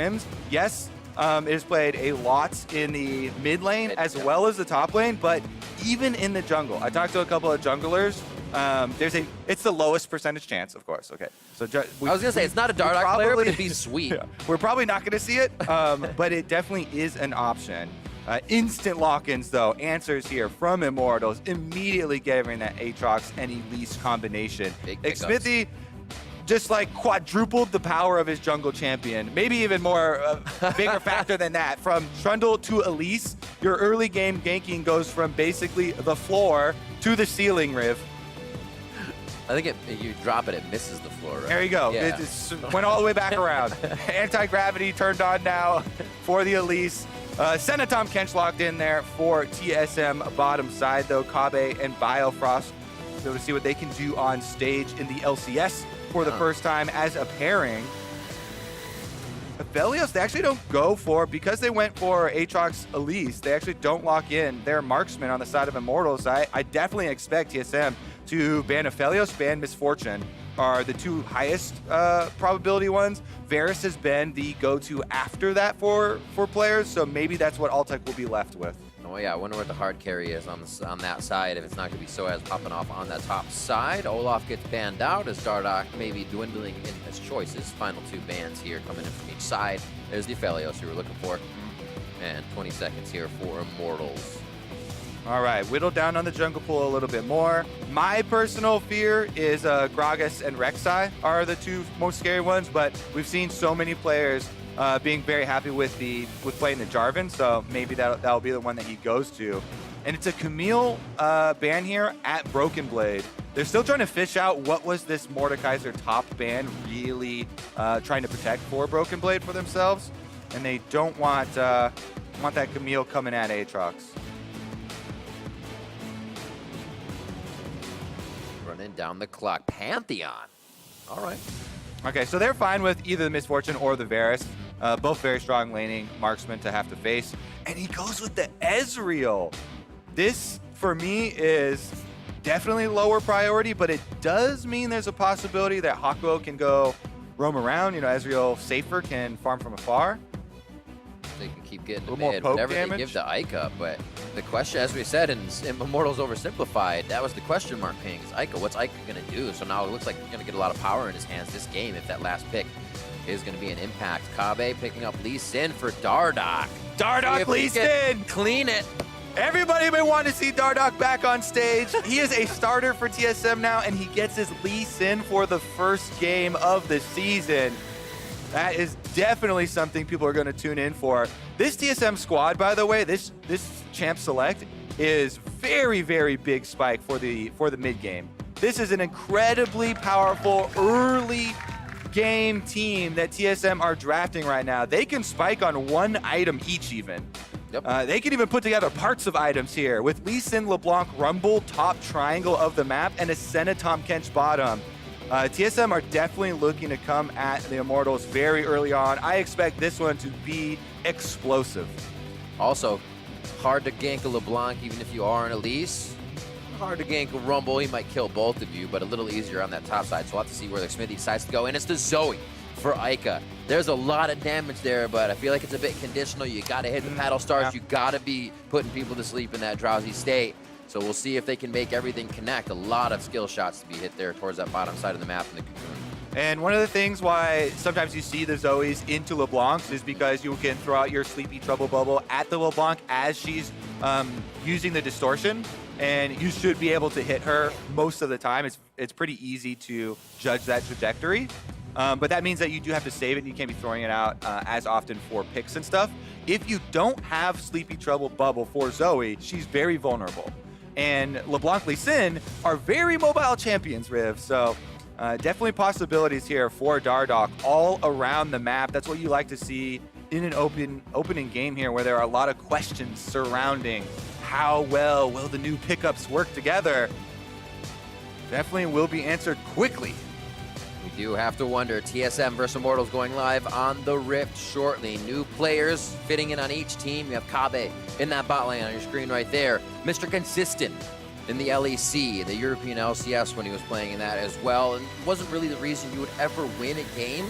Rims, yes, it is played a lot in the mid lane as well as the top lane, but even in the jungle. I talked to a couple of junglers. It's the lowest percentage chance, of course. Okay, so I was gonna say it's not a Dardoch player, but it'd be sweet. Yeah, we're probably not gonna see it, but it definitely is an option. Instant lock-ins though, answers here from Immortals, immediately giving that Aatrox and Elise combination. Xmithie just like quadrupled the power of his jungle champion. Maybe even more, bigger factor than that. From Trundle to Elise, your early game ganking goes from basically the floor to the ceiling, Riv. I think you drop it, it misses the floor, right? There you go. Yeah. It just went all the way back around. Anti-gravity turned on now for the Elise. Senna Tahm Kench locked in there for TSM bottom side, though. Kobbe and Biofrost, so to see what they can do on stage in the LCS for the first time as a pairing. Aphelios, they actually don't go for, because they went for Aatrox Elise, they actually don't lock in their marksman on the side of Immortals. I definitely expect TSM to ban Aphelios, ban Misfortune, are the two highest probability ones. Varus has been the go-to after that for players, so maybe that's what Altec will be left with. Oh yeah, I wonder what the hard carry is on that side, if it's not going to be sOAZ popping off on that top side. Olaf gets banned out as Dardoch maybe dwindling in his choices. Final two bans here coming in from each side. There's the Aphelios we were looking for. And 20 seconds here for Immortals. All right, whittle down on the jungle pool a little bit more. My personal fear is Gragas and Rek'Sai are the two most scary ones, but we've seen so many players being very happy with playing the Jarvan, so maybe that'll be the one that he goes to. And it's a Camille ban here at Broken Blade. They're still trying to fish out what was this Mordekaiser top ban really trying to protect for Broken Blade for themselves, and they don't want that Camille coming at Aatrox. Running down the clock. Pantheon. All right. Okay, so they're fine with either the Misfortune or the Varus. Both very strong laning marksmen to have to face. And he goes with the Ezreal. This, for me, is definitely lower priority, but it does mean there's a possibility that Hakuho can go roam around. You know, Ezreal safer, can farm from afar. They can keep getting A little to more mid, poke whatever damage. they give to Eika, but the question, as we said in Immortals Oversimplified, that was the question mark ping, is Eika, what's Eika going to do? So now it looks like he's going to get a lot of power in his hands this game if that last pick is going to be an impact. Kobbe picking up Lee Sin for Dardoch. Dardoch, Lee Sin! Clean it. Everybody been wanting to see Dardoch back on stage. He is a starter for TSM now, and he gets his Lee Sin for the first game of the season. That is definitely something people are going to tune in for. This TSM squad, by the way, this champ select is very, very big spike for the mid game. This is an incredibly powerful early game team that TSM are drafting right now. They can spike on one item each even. Yep. They can even put together parts of items here with Lee Sin, LeBlanc, Rumble, top triangle of the map, and a Senna Tahm Kench bottom. TSM are definitely looking to come at the Immortals very early on. I expect this one to be explosive. Also, hard to gank a LeBlanc even if you are an Elise. Hard to gank a Rumble, he might kill both of you, but a little easier on that top side. So we'll have to see where the Xmithie decides to go. And it's the Zoe for Eika. There's a lot of damage there, but I feel like it's a bit conditional. You gotta hit the paddle stars. Yeah. You gotta be putting people to sleep in that drowsy state. So we'll see if they can make everything connect. A lot of skill shots to be hit there towards that bottom side of the map in the cocoon. And one of the things why sometimes you see the Zoes into LeBlancs is because you can throw out your Sleepy Trouble Bubble at the LeBlanc as she's using the distortion, and you should be able to hit her most of the time. It's pretty easy to judge that trajectory, but that means that you do have to save it, and you can't be throwing it out as often for picks and stuff. If you don't have Sleepy Trouble Bubble for Zoe, she's very vulnerable. And LeBlanc, Lee Sin are very mobile champions, Riv, so definitely possibilities here for Dardoch all around the map. That's what you like to see in an opening game here, where there are a lot of questions surrounding how well will the new pickups work together. Definitely will be answered quickly. We do have to wonder. TSM versus Immortals going live on the Rift shortly. New players fitting in on each team. You have Kobbe in that bot lane on your screen right there. Mr. Consistent in the LEC, the European LCS, when he was playing in that as well. And it wasn't really the reason you would ever win a game.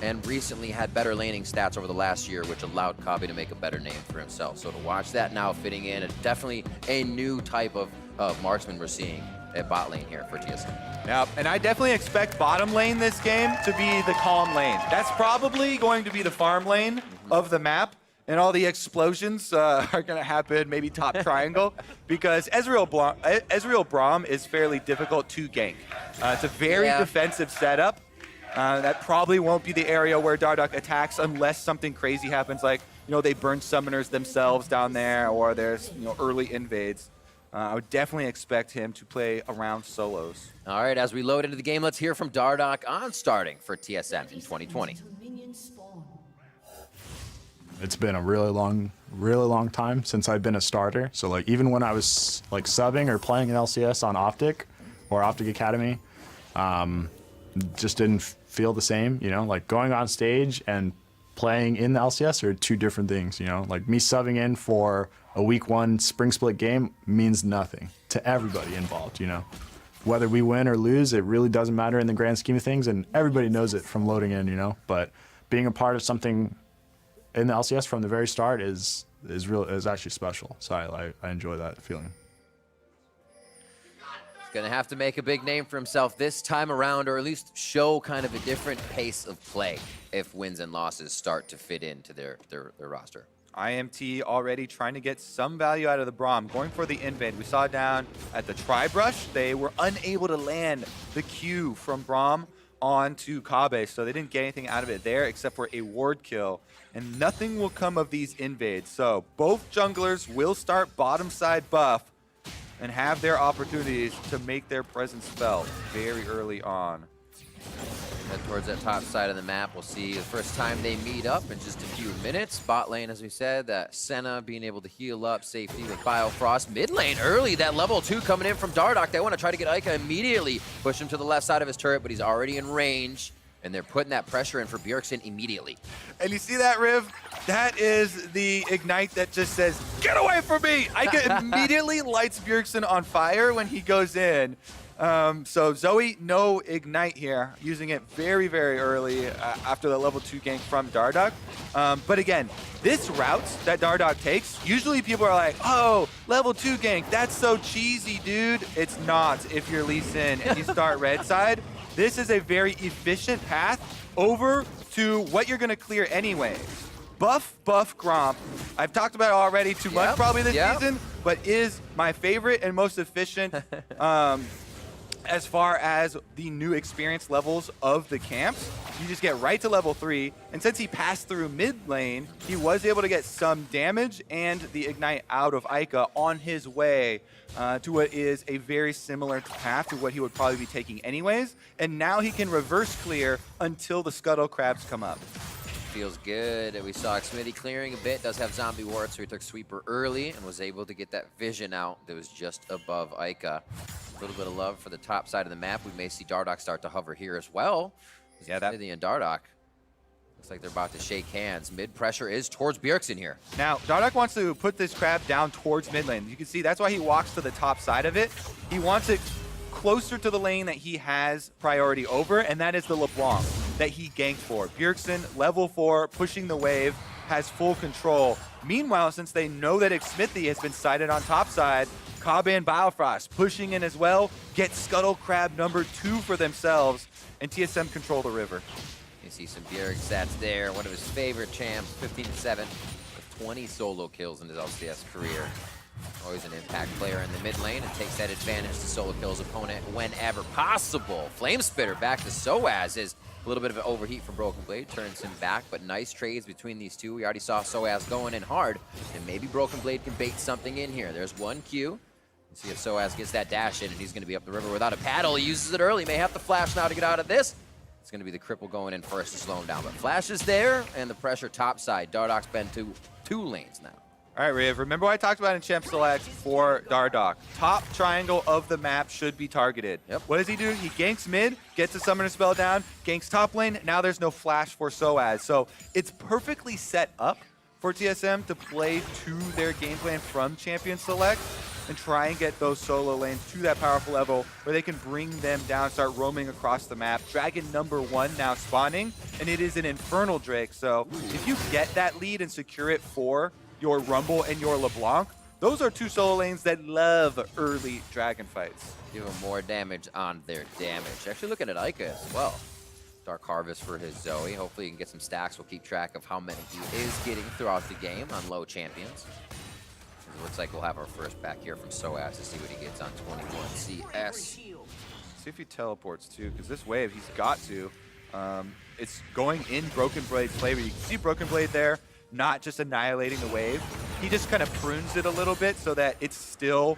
and recently had better laning stats over the last year, which allowed Kobbe to make a better name for himself. So to watch that now fitting in, it's definitely a new type of marksman we're seeing at bot lane here for TSM. Yeah, and I definitely expect bottom lane this game to be the calm lane. That's probably going to be the farm lane of the map, and all the explosions are going to happen maybe top triangle, because Ezreal Braum is fairly difficult to gank. It's a very defensive setup. That probably won't be the area where Dardoch attacks unless something crazy happens, like, you know, they burn summoners themselves down there, or there's, you know, early invades. I would definitely expect him to play around solos. All right, as we load into the game, let's hear from Dardoch on starting for TSM in 2020. It's been a really long time since I've been a starter. So like even when I was like subbing or playing in LCS on Optic or Optic Academy, just didn't feel the same, you know, like going on stage and playing in the LCS are two different things, you know, like me subbing in for a week 1 spring split game means nothing to everybody involved, you know. Whether we win or lose, it really doesn't matter in the grand scheme of things, and everybody knows it from loading in, you know. But being a part of something in the LCS from the very start is actually special. So I enjoy that feeling. He's going to have to make a big name for himself this time around, or at least show kind of a different pace of play if wins and losses start to fit into their roster. IMT already trying to get some value out of the Braum, going for the invade. We saw down at the Tri-Brush, they were unable to land the Q from Braum onto Kobbe, so they didn't get anything out of it there except for a ward kill, and nothing will come of these invades. So both junglers will start bottom side buff and have their opportunities to make their presence felt very early on. Head towards that top side of the map, we'll see the first time they meet up in just a few minutes. Bot lane, as we said, that Senna being able to heal up safety with Biofrost. Mid lane early, that level 2 coming in from Dardoch. They want to try to get Eika immediately, push him to the left side of his turret, but he's already in range, and they're putting that pressure in for Bjergsen immediately. And you see that, Riv? That is the Ignite that just says, get away from me! Eika immediately lights Bjergsen on fire when he goes in. So Zoe, no Ignite here, using it very, very early after the level 2 gank from Dardoch. But again, this route that Dardoch takes, usually people are like, oh, level 2 gank, that's so cheesy, dude. It's not if you're Lee Sin and you start red side. This is a very efficient path over to what you're going to clear anyway. Buff Gromp. I've talked about it already too much probably this season, but is my favorite and most efficient as far as the new experience levels of the camps. You just get right to level 3, and since he passed through mid lane, he was able to get some damage and the Ignite out of Eika on his way to what is a very similar path to what he would probably be taking anyways, and now he can reverse clear until the Scuttle Crabs come up. Feels good. We saw Xmithie clearing a bit, does have zombie ward, so he took sweeper early and was able to get that vision out that was just above Eika. A little bit of love for the top side of the map. We may see Dardoch start to hover here as well. Yeah, Xmithie and Dardoch. Looks like they're about to shake hands. Mid pressure is towards Bjergsen here. Now, Dardoch wants to put this crab down towards mid lane. You can see that's why he walks to the top side of it. He wants it closer to the lane that he has priority over, and that is the LeBlanc that he ganked for. Bjergsen, level 4, pushing the wave, has full control. Meanwhile, since they know that Xmithie has been sighted on top side, Kobbe and Biofrost pushing in as well, get Scuttle Crab number 2 for themselves, and TSM control the river. You see some Bjerg stats there, one of his favorite champs, 15-7, with 20 solo kills in his LCS career. Always an impact player in the mid lane and takes that advantage to solo kill his opponent whenever possible. Flame Spitter back to sOAZ is a little bit of an overheat from Broken Blade, turns him back, but nice trades between these two. We already saw sOAZ going in hard, and maybe Broken Blade can bait something in here. There's one Q. Let's see if sOAZ gets that dash in, and he's going to be up the river without a paddle. He uses it early, may have to flash now to get out of this. It's going to be the cripple going in first to slow him down, but flash is there, and the pressure top side. Dardoch's been to 2 lanes now. All right, Riv, remember what I talked about in Champ Select for Dardoch. Top triangle of the map should be targeted. Yep. What does he do? He ganks mid, gets the summoner spell down, ganks top lane. Now there's no flash for sOAZ. So it's perfectly set up for TSM to play to their game plan from Champion Select. and try and get those solo lanes to that powerful level where they can bring them down, start roaming across the map. Dragon #1 now spawning, and it is an Infernal Drake. So if you get that lead and secure it for your Rumble and your LeBlanc, those are 2 solo lanes that love early dragon fights. Give them more damage on their damage. Actually looking at Eika as well. Dark Harvest for his Zoe. Hopefully he can get some stacks. We'll keep track of how many he is getting throughout the game on low champions. It looks like we'll have our first back here from sOAZ to see what he gets on 21 CS. See if he teleports too, because this wave he's got to. It's going in Broken Blade's flavor. You can see Broken Blade there, not just annihilating the wave. He just kind of prunes it a little bit so that it still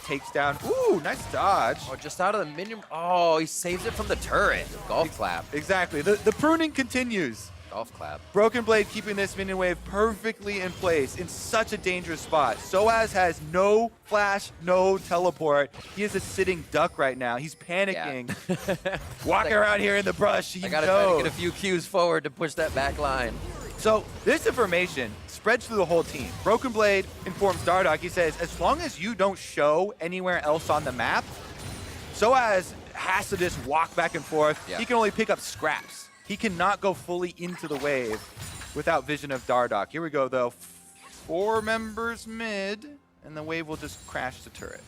takes down. Ooh, nice dodge. Oh, just out of the minion. Oh, he saves it from the turret. Golf clap. Exactly. The pruning continues. Golf clap. Broken Blade keeping this minion wave perfectly in place in such a dangerous spot. sOAZ has no flash, no teleport. He is a sitting duck right now. He's panicking. Yeah. Walking around here in the brush. He I gotta try to get a few cues forward to push that back line. So this information spreads through the whole team. Broken Blade informs Dardoch. He says, as long as you don't show anywhere else on the map, sOAZ has to just walk back and forth. Yeah. He can only pick up scraps. He cannot go fully into the wave without vision of Dardoch. Here we go, though. 4 members mid, and the wave will just crash the turret.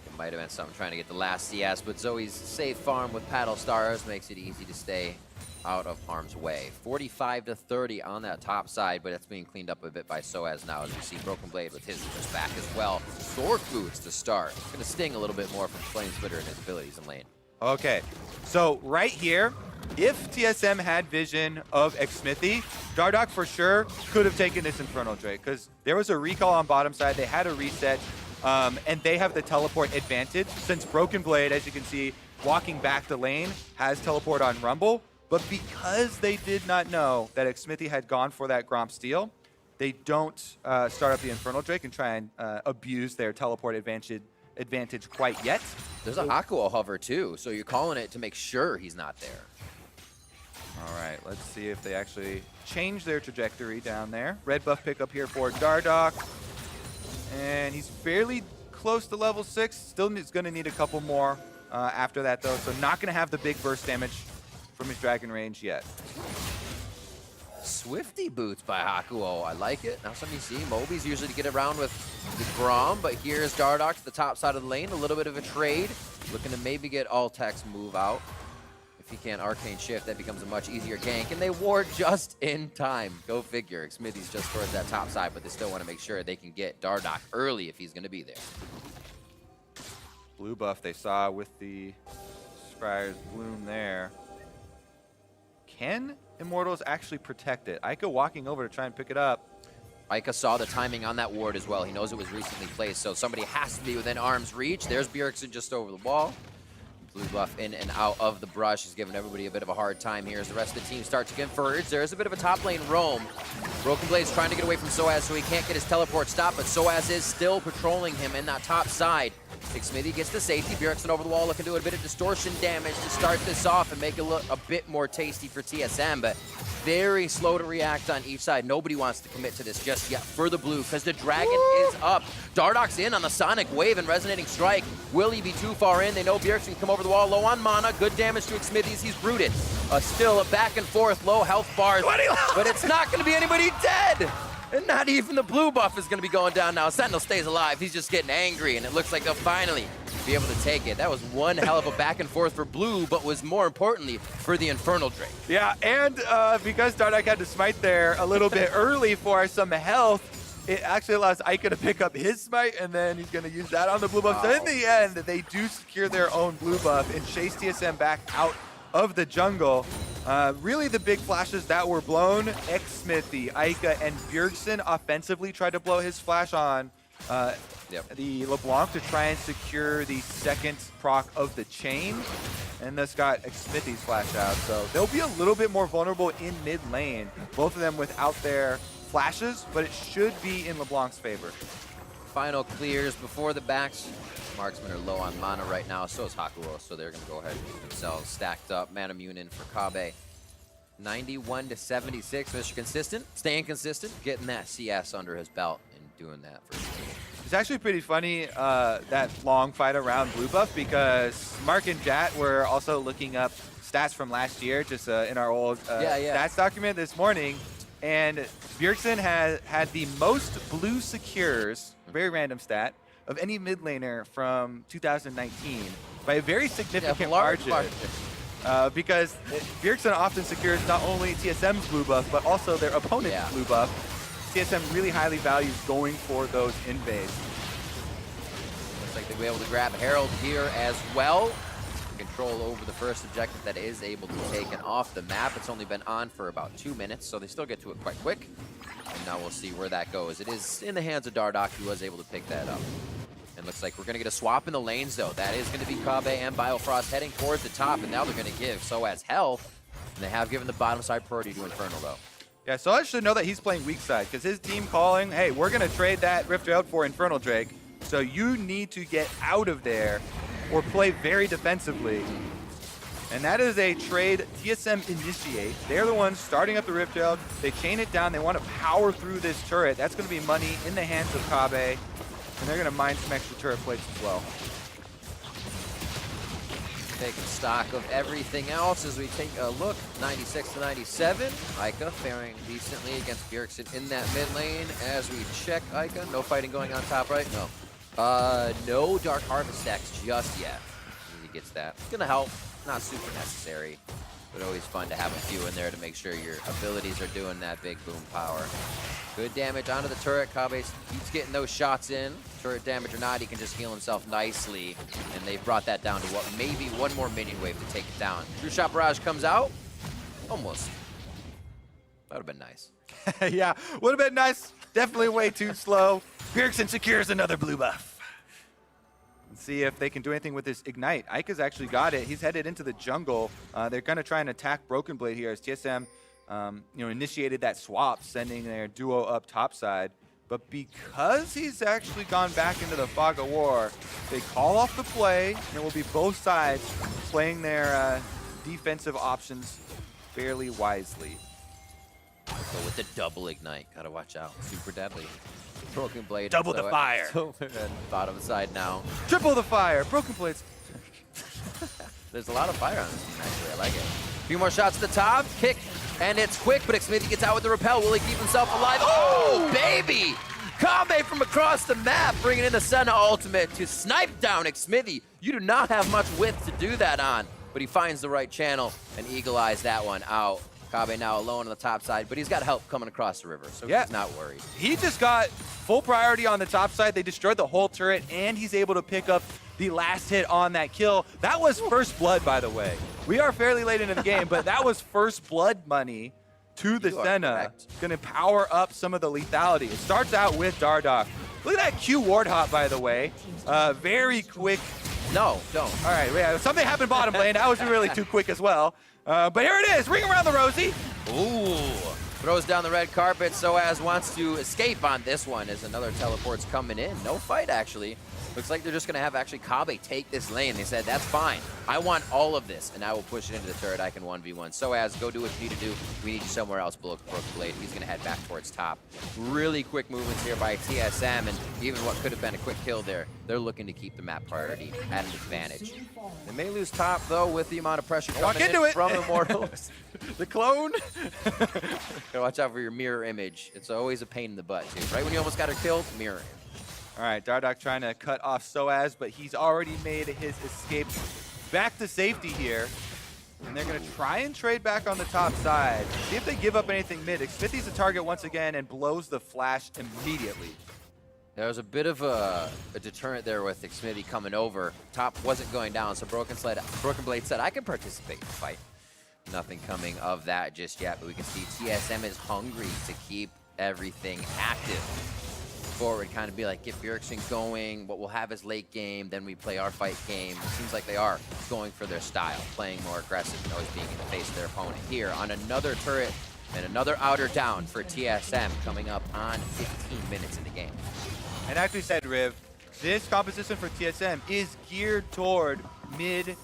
It might have been something trying to get the last CS, but Zoe's safe farm with Paddle Stars makes it easy to stay out of harm's way. 45-30 on that top side, but that's being cleaned up a bit by sOAZ now, as we see Broken Blade with his just back as well. Sword boots to start. It's going to sting a little bit more from Flame Splitter and his abilities in lane. Okay, so right here, if TSM had vision of Xmithie, Dardoch for sure could have taken this Infernal Drake, because there was a recall on bottom side, they had a reset, and they have the teleport advantage, since Broken Blade, as you can see, walking back the lane, has teleport on Rumble. But because they did not know that Xmithie had gone for that Gromp steal, they don't start up the Infernal Drake and try and abuse their teleport advantage quite yet. There's a Hakuho hover too, so you're calling it to make sure he's not there. All right, let's see if they actually change their trajectory down there. Red buff pickup here for Dardoch. And he's fairly close to level 6. Still is going to need a couple more after that, though. So not going to have the big burst damage from his dragon range yet. Swifty boots by Hakuho. I like it. Now something you see, Moby's usually to get around with Braum, but here's Dardoch to the top side of the lane. A little bit of a trade. Looking to maybe get Altec's move out. If he can't Arcane Shift, that becomes a much easier gank. And they ward just in time. Go figure. Xmithie's just towards that top side, but they still want to make sure they can get Dardoch early if he's going to be there. Blue buff they saw with the Scryer's Bloom there. Can Immortals actually protect it? Eika walking over to try and pick it up. Eika saw the timing on that ward as well. He knows it was recently placed, so somebody has to be within arm's reach. There's Bjergsen just over the wall. Blue buff in and out of the brush is giving everybody a bit of a hard time here as the rest of the team start to converge. There's a bit of a top lane roam. Broken Blade's trying to get away from sOAZ so he can't get his teleport stopped, but sOAZ is still patrolling him in that top side. Xmithie gets the safety. Bjergsen over the wall looking to do a bit of distortion damage to start this off and make it look a bit more tasty for TSM, but very slow to react on each side. Nobody wants to commit to this just yet for the blue because the dragon is up. Dardoch's in on the Sonic Wave and Resonating Strike. Will he be too far in? They know Bjergsen can come over the wall low on mana. Good damage to Xmithie's. He's rooted. Still a back and forth, low health bars, but it's not going to be anybody dead. And not even the blue buff is going to be going down now. Sentinel stays alive. He's just getting angry, and it looks like he'll finally be able to take it. That was one hell of a back and forth for blue, but was more importantly for the Infernal Drake. Yeah, and because Dardoch had to smite there a little bit early for some health, it actually allows Eika to pick up his smite, and then he's going to use that on the blue buff. So in the end, they do secure their own blue buff and chase TSM back out of the jungle. Really the big flashes that were blown, Xmithie, Eika, and Bjergsen offensively tried to blow his flash on the LeBlanc to try and secure the second proc of the chain, and thus got Xmithie's flash out. So they'll be a little bit more vulnerable in mid lane, both of them without their flashes, but it should be in LeBlanc's favor. Final clears before the backs. Marksmen are low on mana right now, so is Hakuho, so they're going to go ahead and get themselves stacked up. Mana Immune in for Kobbe. 91-76, Mr. Consistent, staying consistent, getting that CS under his belt and doing that for his team. It's actually pretty funny, that long fight around blue buff, because Mark and Jat were also looking up stats from last year, just in our old stats document this morning. And Bjergsen had the most blue secures, very random stat, of any mid laner from 2019 by a very significant margin. Because Bjergsen often secures not only TSM's blue buff, but also their opponent's blue buff. TSM really highly values going for those invades. Looks like they'll be able to grab Herald here as well. Control over the first objective that is able to be taken off the map. It's only been on for about 2 minutes, so they still get to it quite quick. And now we'll see where that goes. It is in the hands of Dardoch, who was able to pick that up. And looks like we're going to get a swap in the lanes, though. That is going to be Kobbe and Biofrost heading towards the top, and now they're going to give sOAZ health. And they have given the bottom side priority to Infernal, though. Yeah, sOAZ should know that he's playing weak side, because his team calling, hey, we're going to trade that Rift Herald for Infernal Drake, so you need to get out of there or play very defensively. And that is a trade TSM initiate. They're the ones starting up the Rift Herald. They chain it down. They want to power through this turret. That's going to be money in the hands of Kobbe. And they're going to mine some extra turret plates as well. Taking stock of everything else as we take a look. 96 to 97. Eika faring decently against Bjergsen in that mid lane. As we check Eika, no fighting going on top right? No. No Dark Harvest stacks just yet. He gets that. It's gonna help. Not super necessary, but always fun to have a few in there to make sure your abilities are doing that big boom power. Good damage onto the turret. Kobbe keeps getting those shots in. Turret damage or not, he can just heal himself nicely. And they've brought that down to what, maybe one more minion wave to take it down. True Shot Barrage comes out. Almost. That would have been nice. Yeah, would have been nice. Definitely way too slow. Bjergsen secures another blue buff. Let's see if they can do anything with this Ignite. Eika's actually got it. He's headed into the jungle. They're going to try and attack Broken Blade here as TSM initiated that swap, sending their duo up topside. But because he's actually gone back into the Fog of War, they call off the play, and it will be both sides playing their defensive options fairly wisely. Go with the double Ignite. Gotta watch out. Super deadly. Broken Blade. Double the fire. Bottom side now. Triple the fire. Broken Blades. There's a lot of fire on this team, actually. I like it. A few more shots at the top. Kick. And it's quick, but Xmithie gets out with the repel. Will he keep himself alive? Oh, baby! Kobbe from across the map, bringing in the Senna ultimate to snipe down Xmithie. You do not have much width to do that on, but he finds the right channel and eagle-eyes that one out. Kobbe now alone on the top side, but he's got help coming across the river, so he's not worried. He just got full priority on the top side. They destroyed the whole turret, and he's able to pick up the last hit on that kill. That was first blood, by the way. We are fairly late into the game, but that was first blood money to the Senna. Gonna power up some of the lethality. It starts out with Dardoch. Look at that Q ward hop, by the way. Very quick. No, don't. All right, yeah, something happened bottom lane. That was really too quick as well. But here it is, ring around the rosy. Ooh, throws down the red carpet. sOAZ wants to escape on this one as another teleport's coming in. No fight, actually. Looks like they're just going to have actually Kobbe take this lane. They said, that's fine. I want all of this, and I will push it into the turret. I can 1v1. sOAZ, go do what you need to do. We need you somewhere else below Broken Blade. He's going to head back towards top. Really quick movements here by TSM, and even what could have been a quick kill there, they're looking to keep the map priority at an advantage. They may lose top, though, with the amount of pressure coming in from Immortals. The clone. Gotta watch out for your mirror image. It's always a pain in the butt, too. Right when you almost got her killed, mirror image. All right, Dardoch trying to cut off sOAZ, but he's already made his escape back to safety here. And they're going to try and trade back on the top side. See if they give up anything mid. Xmithie's the target once again and blows the flash immediately. There was a bit of a deterrent there with Xmithie coming over. Top wasn't going down, so Broken Blade said, I can participate in the fight. Nothing coming of that just yet, but we can see TSM is hungry to keep everything active. Forward, kind of be like, get Bjergsen going, what we'll have is late game, then we play our fight game. It seems like they are going for their style, playing more aggressive and always being in the face of their opponent. Here on another turret and another outer down for TSM coming up on 15 minutes in the game. And like we said, Riv, this composition for TSM is geared toward mid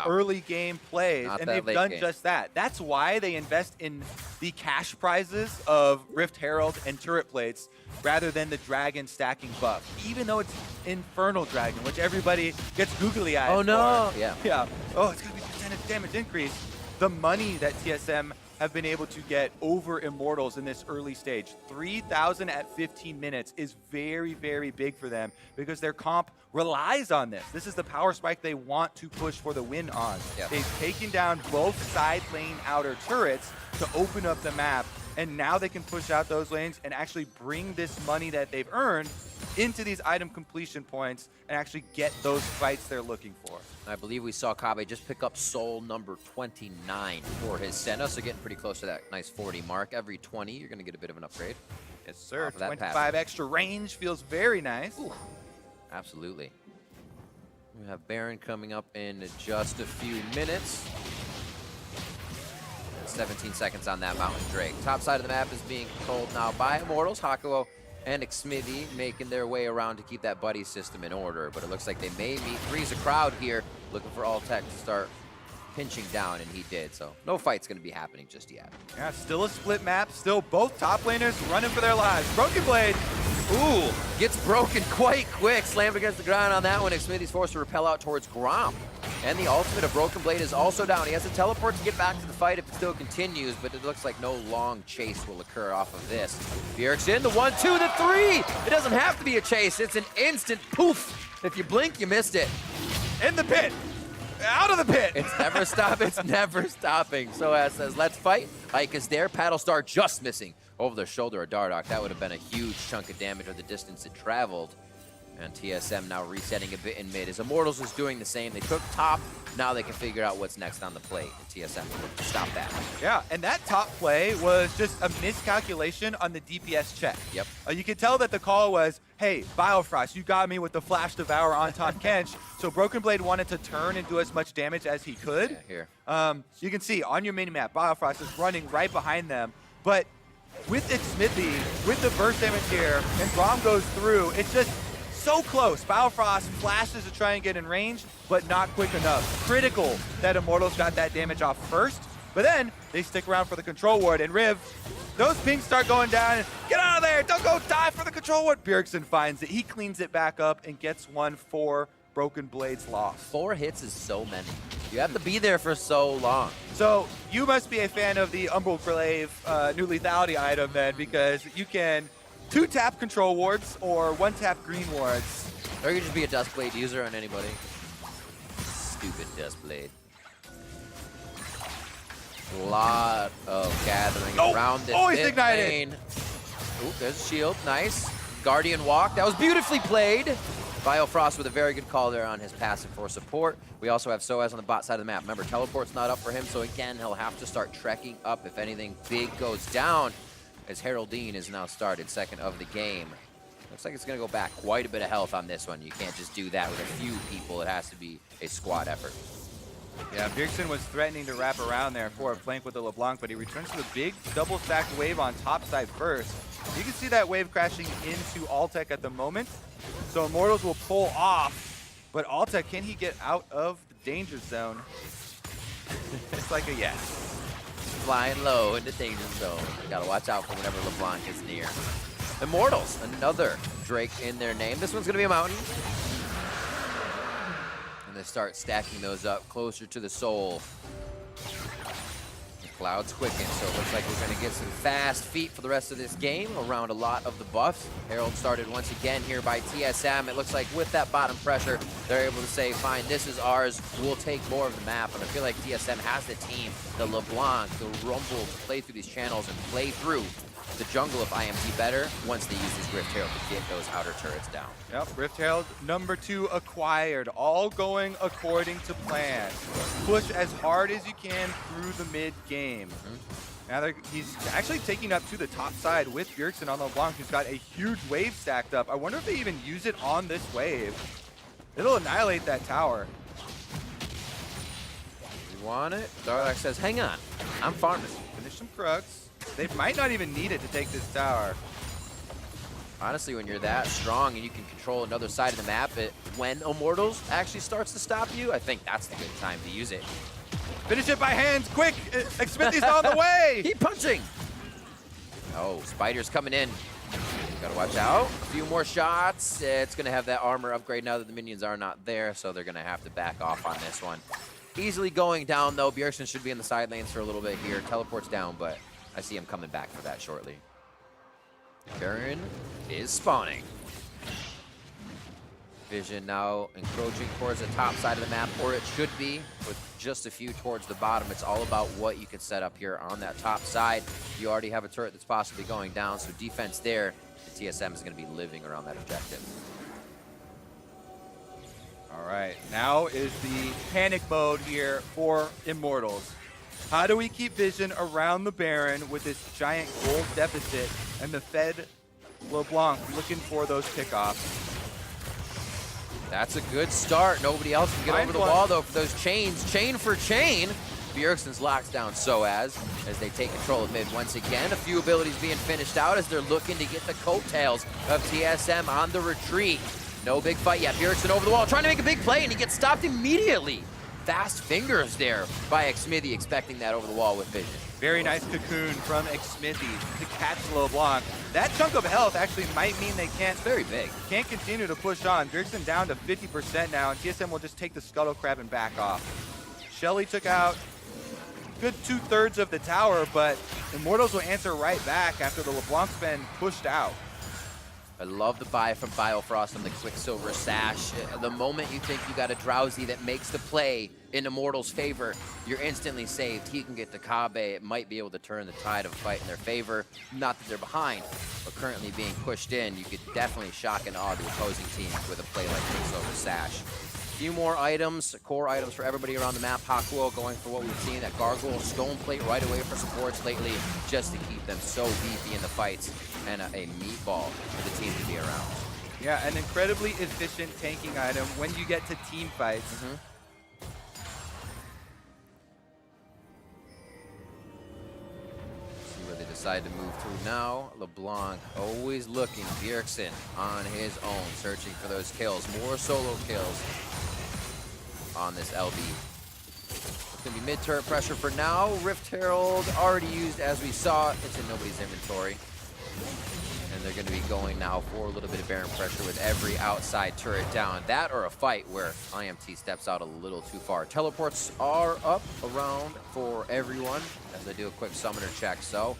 early game plays, Not and that they've late done game. just that. That's why they invest in the cash prizes of Rift Herald and turret plates rather than the dragon stacking buff, even though it's Infernal Dragon, which everybody gets googly eyed. Oh no! For. Yeah. Yeah. Oh, it's gonna be percentage damage increase. The money that TSM have been able to get over Immortals in this early stage, 3,000 at 15 minutes is very, very big for them because their comp relies on this. This is the power spike they want to push for the win on. Yep. They've taken down both side lane outer turrets to open up the map, and now they can push out those lanes and actually bring this money that they've earned into these item completion points and actually get those fights they're looking for. I believe we saw Kobbe just pick up soul number 29 for his Senna, so getting pretty close to that nice 40 mark. Every 20, you're going to get a bit of an upgrade. Yes, sir. Off of that 25 extra range feels very nice. Ooh, absolutely. We have Baron coming up in just a few minutes. 17 seconds on that Mountain Drake. Top side of the map is being controlled now by Immortals. Hakuho and Xmithie making their way around to keep that buddy system in order. But it looks like they may meet Freeze a crowd here, looking for Altec to start pinching down, and he did. So no fight's going to be happening just yet. Yeah, still a split map. Still both top laners running for their lives. Broken Blade. Ooh, gets broken quite quick. Slammed against the ground on that one. Xmithie's forced to repel out towards Braum. And the ultimate of Broken Blade is also down. He has to teleport to get back to the fight if it still continues, but it looks like no long chase will occur off of this. Bjergsen, the 1-2, the 3! It doesn't have to be a chase. It's an instant poof. If you blink, you missed it. In the pit. Out of the pit. It's never stopping. It's never stopping. sOAZ says, let's fight. Eika's there. Paddle Star just missing over the shoulder of Dardoch. That would have been a huge chunk of damage of the distance it traveled. And TSM now resetting a bit in mid. As Immortals is doing the same. They took top. Now they can figure out what's next on the plate. And TSM will look to stop that. Yeah, and that top play was just a miscalculation on the DPS check. Yep. You could tell that the call was, hey, Biofrost, you got me with the Flash Devour on top Kench. So Broken Blade wanted to turn and do as much damage as he could. Yeah, here. You can see on your mini-map, Biofrost is running right behind them. But with Xmithie, with the burst damage here, and Braum goes through, it's just so close. Biofrost flashes to try and get in range, but not quick enough. Critical that Immortals got that damage off first, but then they stick around for the control ward, and Riv, those pings start going down, and get out of there, don't go die for the control ward. Bjergsen finds it, he cleans it back up and gets one for Broken Blade's loss. 4 hits is so many. You have to be there for so long. So you must be a fan of the Umbral Glaive new lethality item then, because you can 2-tap control wards or 1-tap green wards. Or you could just be a Duskblade user on anybody. Stupid Duskblade. A lot of gathering around this he's mid ignited. lane. Ooh, there's a shield. Nice. Guardian walk. That was beautifully played. Biofrost with a very good call there on his passive for support. We also have sOAZ on the bot side of the map. Remember, teleport's not up for him, so again, he'll have to start trekking up if anything big goes down. As Heraldine is now started, second of the game. Looks like it's going to go back quite a bit of health on this one. You can't just do that with a few people. It has to be a squad effort. Yeah, Bjergsen was threatening to wrap around there for a flank with the LeBlanc, but he returns to the big double-stacked wave on top side first. You can see that wave crashing into Altec at the moment. So Immortals will pull off, but Altec, can he get out of the danger zone? It's like a yes. Flying low in the danger zone. Gotta watch out for whenever LeBlanc is near. Immortals, another Drake in their name. This one's gonna be a mountain. And they start stacking those up closer to the soul. The clouds quicken, so it looks like we're gonna get some fast feet for the rest of this game around a lot of the buffs. Herald started once again here by TSM. It looks like with that bottom pressure, they're able to say, fine, this is ours. We'll take more of the map. And I feel like TSM has the team, the LeBlanc, the Rumble to play through these channels and play through the jungle of IMT better once they use this Rift Herald to get those outer turrets down. Yep, Rift Herald number 2 acquired, all going according to plan. Push as hard as you can through the mid game. Now he's actually taking up to the top side with Bjergsen on LeBlanc, who's got a huge wave stacked up. I wonder if they even use it on this wave. It'll annihilate that tower. You want it? Dardoch says, hang on, I'm farming. Finish some Krugs. They might not even need it to take this tower. Honestly, when you're that strong and you can control another side of the map, when Immortals actually starts to stop you, I think that's the good time to use it. Finish it by hands, quick! Xmithie's on the way! Keep punching! Oh, Spider's coming in. Gotta watch out. A few more shots. It's gonna have that armor upgrade now that the minions are not there, so they're gonna have to back off on this one. Easily going down though. Bjergsen should be in the side lanes for a little bit here. Teleports down, but I see him coming back for that shortly. Baron is spawning. Vision now encroaching towards the top side of the map, or it should be, with just a few towards the bottom. It's all about what you can set up here on that top side. You already have a turret that's possibly going down, so defense there. The TSM is going to be living around that objective. All right, now is the panic mode here for Immortals. How do we keep Vision around the Baron with this giant gold deficit and the Fed LeBlanc looking for those pickoffs? That's a good start. Nobody else can get over the wall, though, for those chains. Chain for chain. Bjergsen's locks down sOAZ as they take control of mid once again. A few abilities being finished out as they're looking to get the coattails of TSM on the retreat. No big fight yet. Bjergsen over the wall, trying to make a big play, and he gets stopped immediately. Fast fingers there by Xmithie, expecting that over the wall with Vision. Very nice cocoon from Xmithie to catch LeBlanc. That chunk of health actually might mean they can't. It's very big. Can't continue to push on. Bjergsen down to 50% now, and TSM will just take the Scuttle Crab and back off. Shelly took out good 2/3 of the tower, but Immortals will answer right back after the LeBlanc's been pushed out. I love the buy from Biofrost on the Quicksilver Sash. The moment you think you got a Drowsy that makes the play in Immortals' favor, you're instantly saved. He can get to Kobbe. It might be able to turn the tide of fight in their favor. Not that they're behind, but currently being pushed in, you could definitely shock and awe the opposing team with a play like Quicksilver Sash. A few more items, core items for everybody around the map. Hakuho going for what we've seen, that Gargoyle Stone Plate right away for supports lately, just to keep them so beefy in the fights, and a meatball for the team to be around. Yeah, an incredibly efficient tanking item when you get to team fights. See where they decide to move through now. LeBlanc always looking. Bjergsen on his own, searching for those kills. More solo kills on this LB. It's going to be mid-turret pressure for now. Rift Herald already used as we saw. It's in nobody's inventory. And they're going to be going now for a little bit of Baron pressure with every outside turret down. That or a fight where IMT steps out a little too far. Teleports are up around for everyone as they do a quick summoner check. So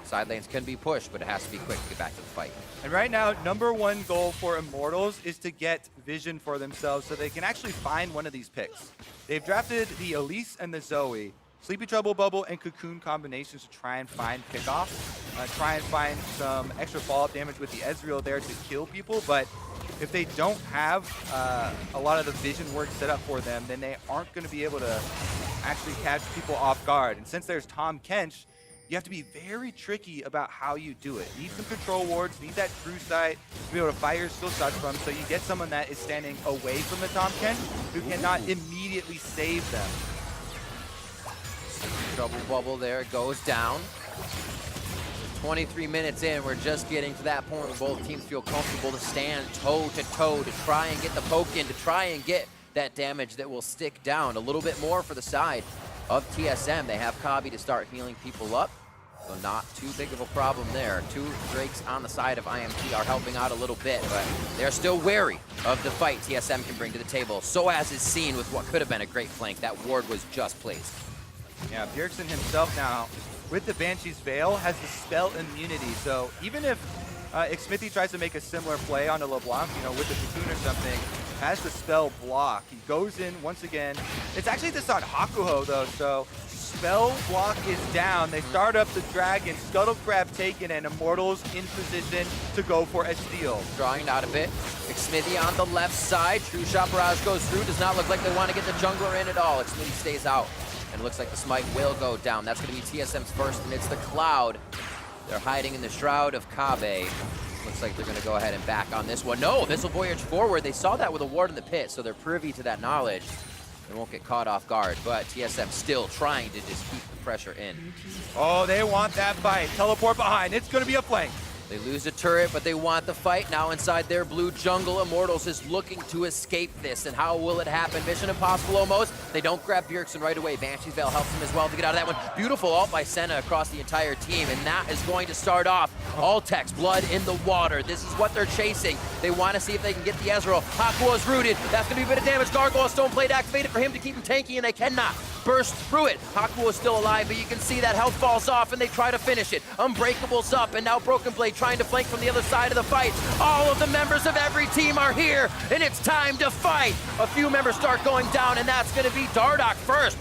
side lanes can be pushed, but it has to be quick to get back to the fight. And right now, #1 goal for Immortals is to get Vision for themselves so they can actually find one of these picks. They've drafted the Elise and the Zoe. Sleepy Trouble Bubble and Cocoon combinations to try and find pickoffs. Try and find some extra follow-up damage with the Ezreal there to kill people, but if they don't have a lot of the vision work set up for them, then they aren't going to be able to actually catch people off guard. And since there's Tahm Kench, you have to be very tricky about how you do it. Need some control wards, need that true sight to be able to fire skill shots from, so you get someone that is standing away from the Tahm Kench who cannot immediately save them. Trouble bubble there goes down. 23 minutes in, we're just getting to that point where both teams feel comfortable to stand toe to toe to try and get the poke in, to try and get that damage that will stick down. A little bit more for the side of TSM. They have Kobbe to start healing people up, so not too big of a problem there. 2 Drakes on the side of IMT are helping out a little bit, but they're still wary of the fight TSM can bring to the table. sOAZ is seen with what could have been a great flank. That ward was just placed. Yeah, Bjergsen himself now, with the Banshee's Veil, has the spell immunity. So even if Xmithie tries to make a similar play onto LeBlanc, you know, with the Cocoon or something, has the spell block. He goes in once again. It's actually this on Hakuho though, so spell block is down. They start up the Dragon, Scuttle Crab taken, and Immortals in position to go for a steal. Drawing out a bit. Xmithie on the left side. True Shot Barrage goes through. Does not look like they want to get the jungler in at all. Xmithie stays out. And it looks like the smite will go down. That's going to be TSM's first, and it's the Cloud. They're hiding in the Shroud of Kobbe. Looks like they're going to go ahead and back on this one. No, this will voyage forward. They saw that with a ward in the pit, so they're privy to that knowledge. They won't get caught off guard, but TSM still trying to just keep the pressure in. Oh, they want that fight. Teleport behind. It's going to be a flank. They lose a turret, but they want the fight. Now inside their blue jungle, Immortals is looking to escape this. And how will it happen? Mission impossible almost. They don't grab Bjergsen right away. Banshee's Veil helps them as well to get out of that one. Beautiful ult by Senna across the entire team. And that is going to start off Altec's blood in the water. This is what they're chasing. They want to see if they can get the Ezreal. Hakuho is rooted. That's going to be a bit of damage. Gargoyle Stone Plate activated for him to keep him tanky, and they cannot burst through it. Hakuho is still alive, but you can see that health falls off, and they try to finish it. Unbreakable's up, and now Broken Blade trying to flank from the other side of the fight. All of the members of every team are here, and it's time to fight. A few members start going down, and that's going to be Dardoch first.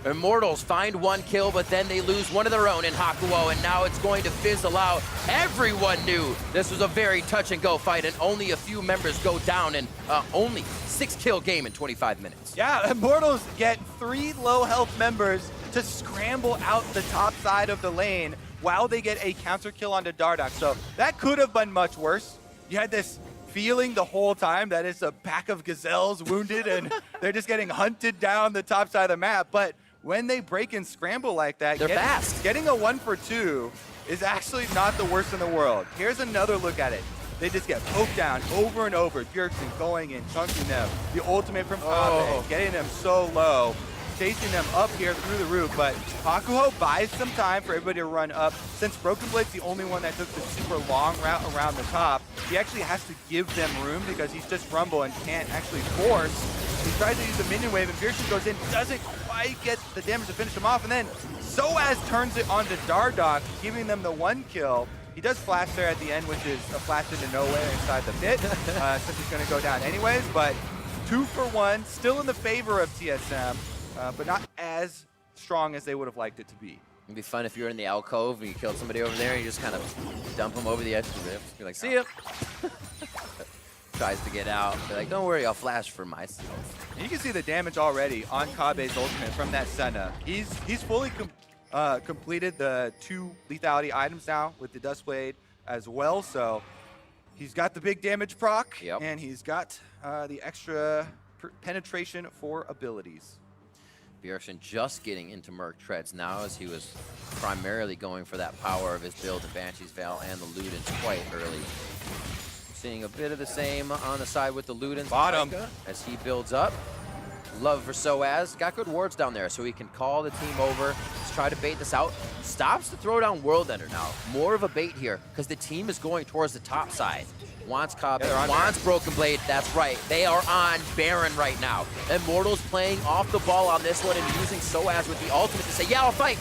Immortals find one kill, but then they lose one of their own in Hakuho, and now it's going to fizzle out. Everyone knew this was a very touch-and-go fight, and only a few members go down, and only 6-kill game in 25 minutes. Yeah, Immortals get 3 low-health members to scramble out the top side of the lane while they get a counter kill onto Dardoch. So that could have been much worse. You had this feeling the whole time that it's a pack of gazelles wounded and they're just getting hunted down the top side of the map. But when they break and scramble like that, they're fast. Getting a 1 for 2 is actually not the worst in the world. Here's another look at it. They just get poked down over and over. Bjergsen going in, chunking them. The ultimate from Kobbe, getting them so low, chasing them up here through the roof. But Hakuho buys some time for everybody to run up. Since Broken Blade's the only one that took the super long route around the top, he actually has to give them room because he's just Rumble and can't actually force. He tries to use the minion wave, and Bjergsen goes in, doesn't quite get the damage to finish him off, and then sOAZ turns it onto Dardoch, giving them the 1 kill. He does flash there at the end, which is a flash into nowhere inside the pit, since he's going to go down anyways, but 2 for 1, still in the favor of TSM, but not as strong as they would have liked it to be. It'd be fun if you were in the alcove and you killed somebody over there and you just kind of dump them over the edge of the roof. You're like, see ya. Tries to get out. They're like, don't worry, I'll flash for myself. You can see the damage already on Kobbe's ultimate from that Senna. He's fully completed the 2 lethality items now with the Dust Blade as well, so he's got the big damage proc, and he's got the extra penetration for abilities. Bjergsen just getting into Merc Treads now, as he was primarily going for that power of his build, the Banshee's Veil and the Ludens quite early. Seeing a bit of the same on the side with the Ludens. Bottom. As he builds up. Love for sOAZ. Got good wards down there, so he can call the team over. Let's try to bait this out. Stops to throw down World Ender now. More of a bait here, because the team is going towards the top side. Wants Kobbe, wants Broken Blade. That's right. They are on Baron right now. Immortals playing off the ball on this one and using sOAZ with the ultimate to say, yeah, I'll fight.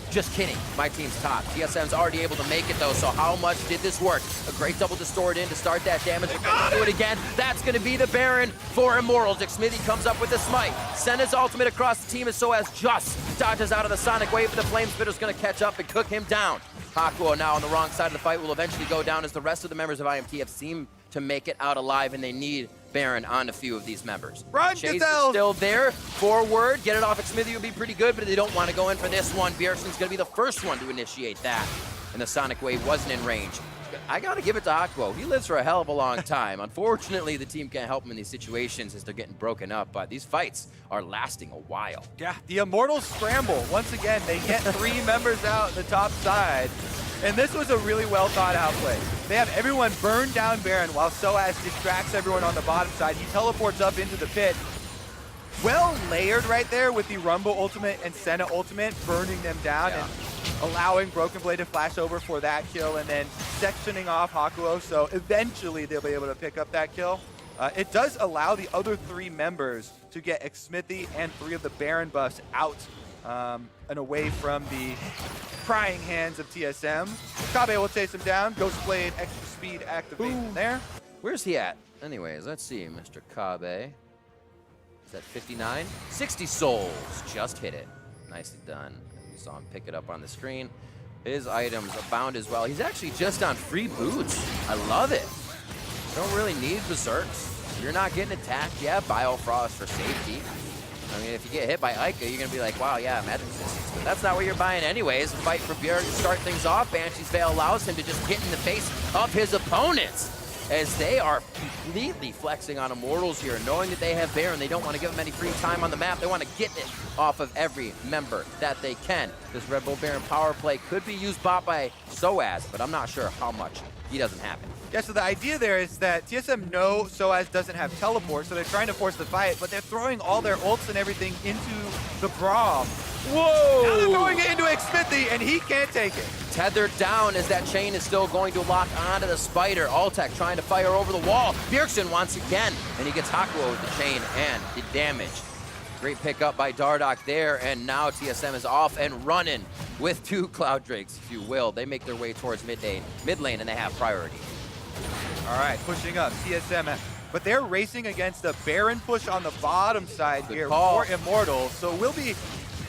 Just kidding. My team's top. TSM's already able to make it, though, so how much did this work? A great double distort in to start that damage. We're going to do it again. That's going to be the Baron for Immortals. Xmithie comes up with a smite. Senna's ultimate across the team as sOAZ just dodges out of the Sonic Wave, but the Flame Spitter's going to catch up and cook him down. Hakuho now on the wrong side of the fight will eventually go down as the rest of the members of IMT have seemed to make it out alive, and they need Baron on a few of these members. Run, Chase is Gazelle! still there. Forward, get it off Xmithie would be pretty good, but they don't want to go in for this one. Bjergsen's going to be the first one to initiate that, and the Sonic Wave wasn't in range. I got to give it to Hakuho. He lives for a hell of a long time. Unfortunately, the team can't help him in these situations as they're getting broken up, but these fights are lasting a while. Yeah, the Immortals scramble. Once again, they get 3 members out the top side. And this was a really well thought out play. They have everyone burn down Baron while sOAZ distracts everyone on the bottom side. He teleports up into the pit. Well layered right there with the Rumble ultimate and Senna ultimate, burning them down and allowing Broken Blade to flash over for that kill, and then sectioning off Hakuho, so eventually they'll be able to pick up that kill. It does allow the other 3 members to get Xmithie and 3 of the Baron buffs out and away from the prying hands of TSM. Kobbe will chase him down. Ghost Blade, extra speed activation there. Where's he at? Anyways, let's see, Mr. Kobbe. Is that 59? 60 souls. Just hit it. Nicely done. You saw him pick it up on the screen. His items abound as well. He's actually just on free boots. I love it. Don't really need berserks. You're not getting attacked. Yeah, Biofrost for safety. I mean, if you get hit by Eika, you're going to be like, wow, yeah, magic resistance. But that's not what you're buying anyways. Fight for Bjergsen to start things off. Banshee's Veil allows him to just get in the face of his opponents. as they are completely flexing on Immortals here, knowing that they have Baron. They don't want to give them any free time on the map. They want to get it off of every member that they can. This Red Bull Baron power play could be used bot by sOAZ, but I'm not sure how much. He doesn't have it. Yeah, so the idea there is that TSM know sOAZ doesn't have teleport, so they're trying to force the fight, but they're throwing all their ults and everything into the Braum. Whoa! Now they're throwing it into Xmithie, and he can't take it. Tethered down as that chain is still going to lock onto the spider. Altec trying to fire over the wall. Bjergsen once again, and he gets Hakuho with the chain and the damage. Great pickup by Dardoch there, and now TSM is off and running with 2 Cloud Drakes, if you will. They make their way towards mid lane, and they have priority. All right, pushing up, TSM, but they're racing against a Baron push on the bottom side Good here call. for Immortals, so will be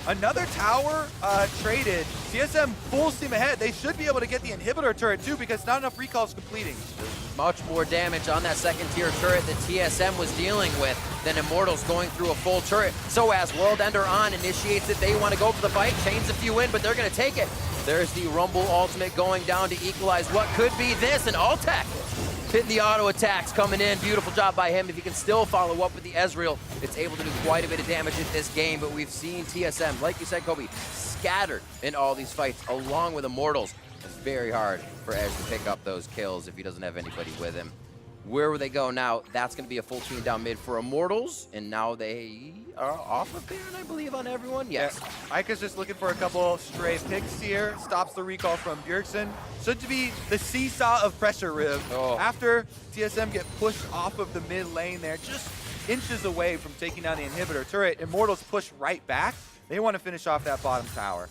another tower traded. TSM full steam ahead. They should be able to get the inhibitor turret too because not enough recalls completing. Much more damage on that second tier turret that TSM was dealing with than Immortals going through a full turret. SOAZ World Ender on initiates it. They want to go for the fight, chains a few in, but they're going to take it. There's the Rumble ultimate going down to equalize what could be this, and Altec hitting the auto attacks coming in. Beautiful job by him. If he can still follow up with the Ezreal, it's able to do quite a bit of damage in this game, but we've seen TSM, like you said, Kobbe, scattered in all these fights along with Immortals. It's very hard for Edge to pick up those kills if he doesn't have anybody with him. Where will they go now? That's going to be a full team down mid for Immortals, and now they are off of Baron, I believe, on everyone. Yes. Yeah. Eika's just looking for a couple stray picks here. Stops the recall from Bjergsen. Should to be the seesaw of pressure, Riv. Oh. After TSM get pushed off of the mid lane there, just inches away from taking down the inhibitor turret, Immortals push right back. They want to finish off that bottom tower.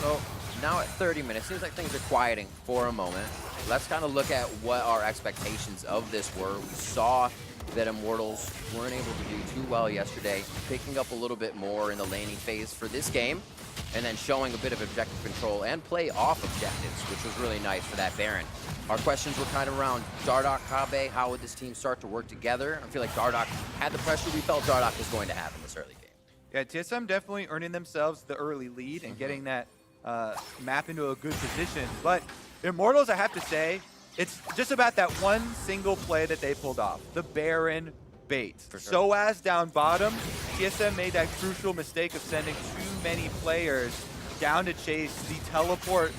So now at 30 minutes, seems like things are quieting for a moment. Let's kind of look at what our expectations of this were. We saw that Immortals weren't able to do too well yesterday, picking up a little bit more in the laning phase for this game, and then showing a bit of objective control and play off objectives, which was really nice for that Baron. Our questions were kind of around Dardoch, Kobbe, how would this team start to work together? I feel like Dardoch had the pressure we felt Dardoch was going to have in this early game. Yeah, TSM definitely earning themselves the early lead and getting that map into a good position. But Immortals, I have to say, it's just about that one single play that they pulled off. The Baron bait. For sure. sOAZ down bottom, TSM made that crucial mistake of sending too many players down to chase the teleport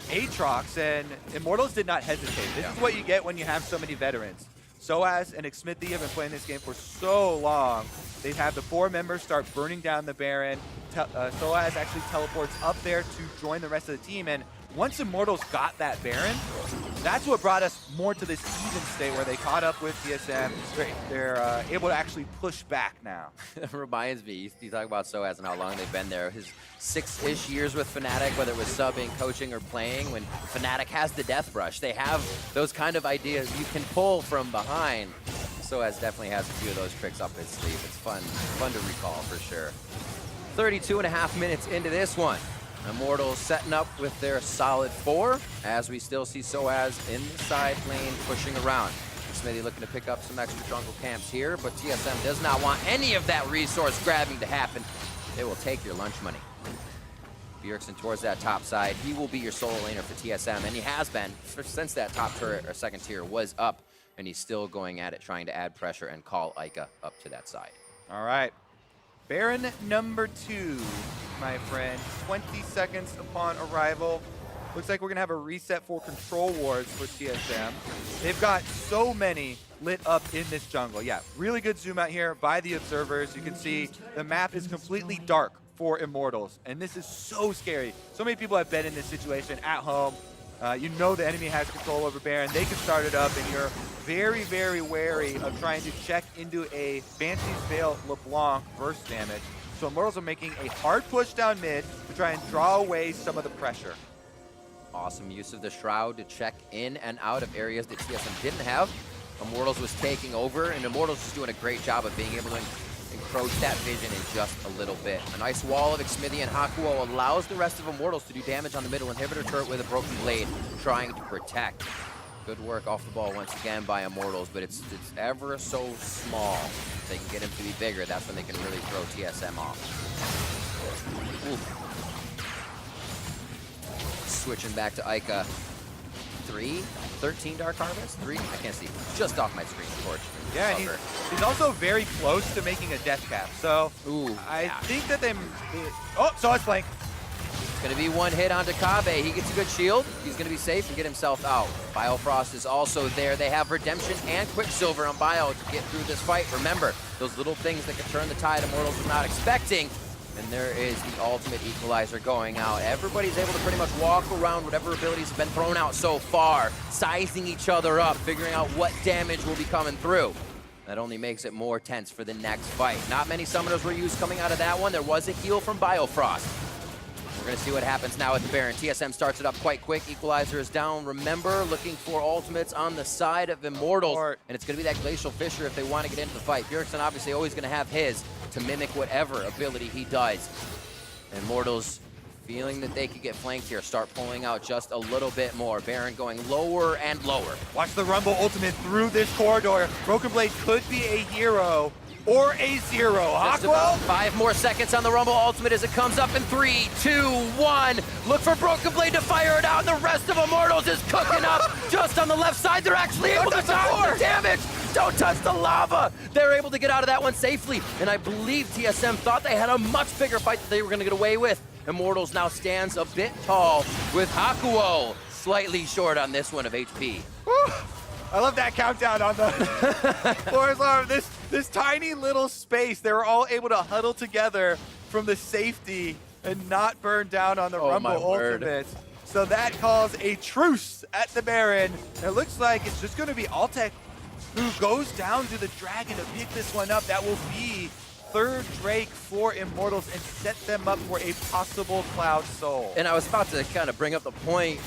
Aatrox, and Immortals did not hesitate. This is what you get when you have so many veterans. sOAZ and Xmithie have been playing this game for so long. They have the 4 members start burning down the Baron. sOAZ actually teleports up there to join the rest of the team, and once Immortals got that Baron, that's what brought us more to this even state where they caught up with TSM. They're able to actually push back now. It reminds me, you talk about sOAZ and how long they've been there. His 6-ish years with Fnatic, whether it was subbing, coaching, or playing, when Fnatic has the death brush. They have those kind of ideas you can pull from behind. sOAZ definitely has a few of those tricks up his sleeve. It's fun to recall for sure. 32.5 minutes into this one. Immortals setting up with their solid 4, as we still see sOAZ in the side lane pushing around. Xmithie looking to pick up some extra jungle camps here, but TSM does not want any of that resource grabbing to happen. They will take your lunch money. Bjergsen towards that top side. He will be your solo laner for TSM, and he has been since that top turret or second tier was up, and he's still going at it, trying to add pressure and call Eika up to that side. All right. Baron number 2, my friend. 20 seconds upon arrival. Looks like we're going to have a reset for control wards for TSM. They've got so many lit up in this jungle. Yeah, really good zoom out here by the observers. You can see the map is completely dark for Immortals, and this is so scary. So many people have been in this situation at home. You know the enemy has control over Baron. They can start it up, and you're very, very wary of trying to check into a Banshee's Veil LeBlanc burst damage. So Immortals are making a hard push down mid to try and draw away some of the pressure. Awesome use of the Shroud to check in and out of areas that TSM didn't have. Immortals was taking over, and Immortals is doing a great job of being able to encroach that vision in just a little bit. A nice wall of Xmithie and Hakuho allows the rest of Immortals to do damage on the middle inhibitor turret with a broken blade, trying to protect. Good work off the ball once again by Immortals, but it's ever so small. If they can get him to be bigger, that's when they can really throw TSM off. Ooh. switching back to Eika. 13 Dark Harvest? 3? I can't see. Just off my screen, unfortunately. Yeah, he's also very close to making a death cap. So I think that oh, sOAZ flank. It's going to be one hit onto Kobbe. He gets a good shield. He's going to be safe and get himself out. Biofrost is also there. They have Redemption and Quicksilver on Bio to get through this fight. Remember, those little things that can turn the tide Immortals was not expecting. And there is the ultimate equalizer going out. Everybody's able to pretty much walk around whatever abilities have been thrown out so far, sizing each other up, figuring out what damage will be coming through. That only makes it more tense for the next fight. Not many summoners were used coming out of that one. There was a heal from Biofrost. We're going to see what happens now with the Baron. TSM starts it up quite quick. Equalizer is down. Remember, looking for ultimates on the side of Immortals. And it's going to be that Glacial Fissure if they want to get into the fight. Bjergsen obviously always going to have his to mimic whatever ability he does. Immortals feeling that they could get flanked here. Start pulling out just a little bit more. Baron going lower and lower. Watch the Rumble ultimate through this corridor. Broken Blade could be a hero or a zero. Just about 5 more seconds on the Rumble ultimate as it comes up in 3, 2, 1. Look for Broken Blade to fire it out, and the rest of Immortals is cooking up just on the left side. They're actually able to dodge the damage. Don't touch the lava. They're able to get out of that one safely, and I believe TSM thought they had a much bigger fight that they were going to get away with. Immortals now stands a bit tall with Hakuho slightly short on this one of HP. Woo. I love that countdown on the floor's arm. This tiny little space, they were all able to huddle together from the safety and not burn down on the Rumble ultimate. So that calls a truce at the Baron. It looks like it's just going to be Altec who goes down to the Dragon to pick this one up. That will be third Drake for Immortals and set them up for a possible Cloud Soul. And I was about to kind of bring up the point.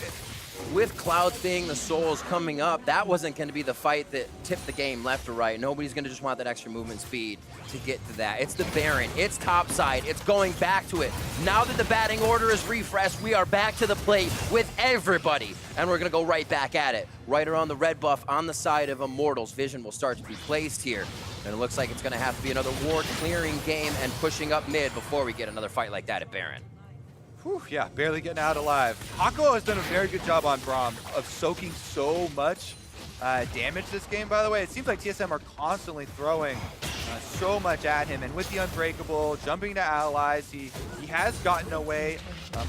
With Clouds being the souls coming up, that wasn't going to be the fight that tipped the game left or right. Nobody's going to just want that extra movement speed to get to that. It's the Baron. It's topside. It's going back to it. Now that the batting order is refreshed, we are back to the plate with everybody. And we're going to go right back at it. Right around the red buff on the side of Immortals. Vision will start to be placed here. And it looks like it's going to have to be another ward clearing game and pushing up mid before we get another fight like that at Baron. Whew, yeah, barely getting out alive. Hakuho has done a very good job on Braum of soaking so much damage this game, by the way. It seems like TSM are constantly throwing so much at him. And with the Unbreakable, jumping to allies, he has gotten away.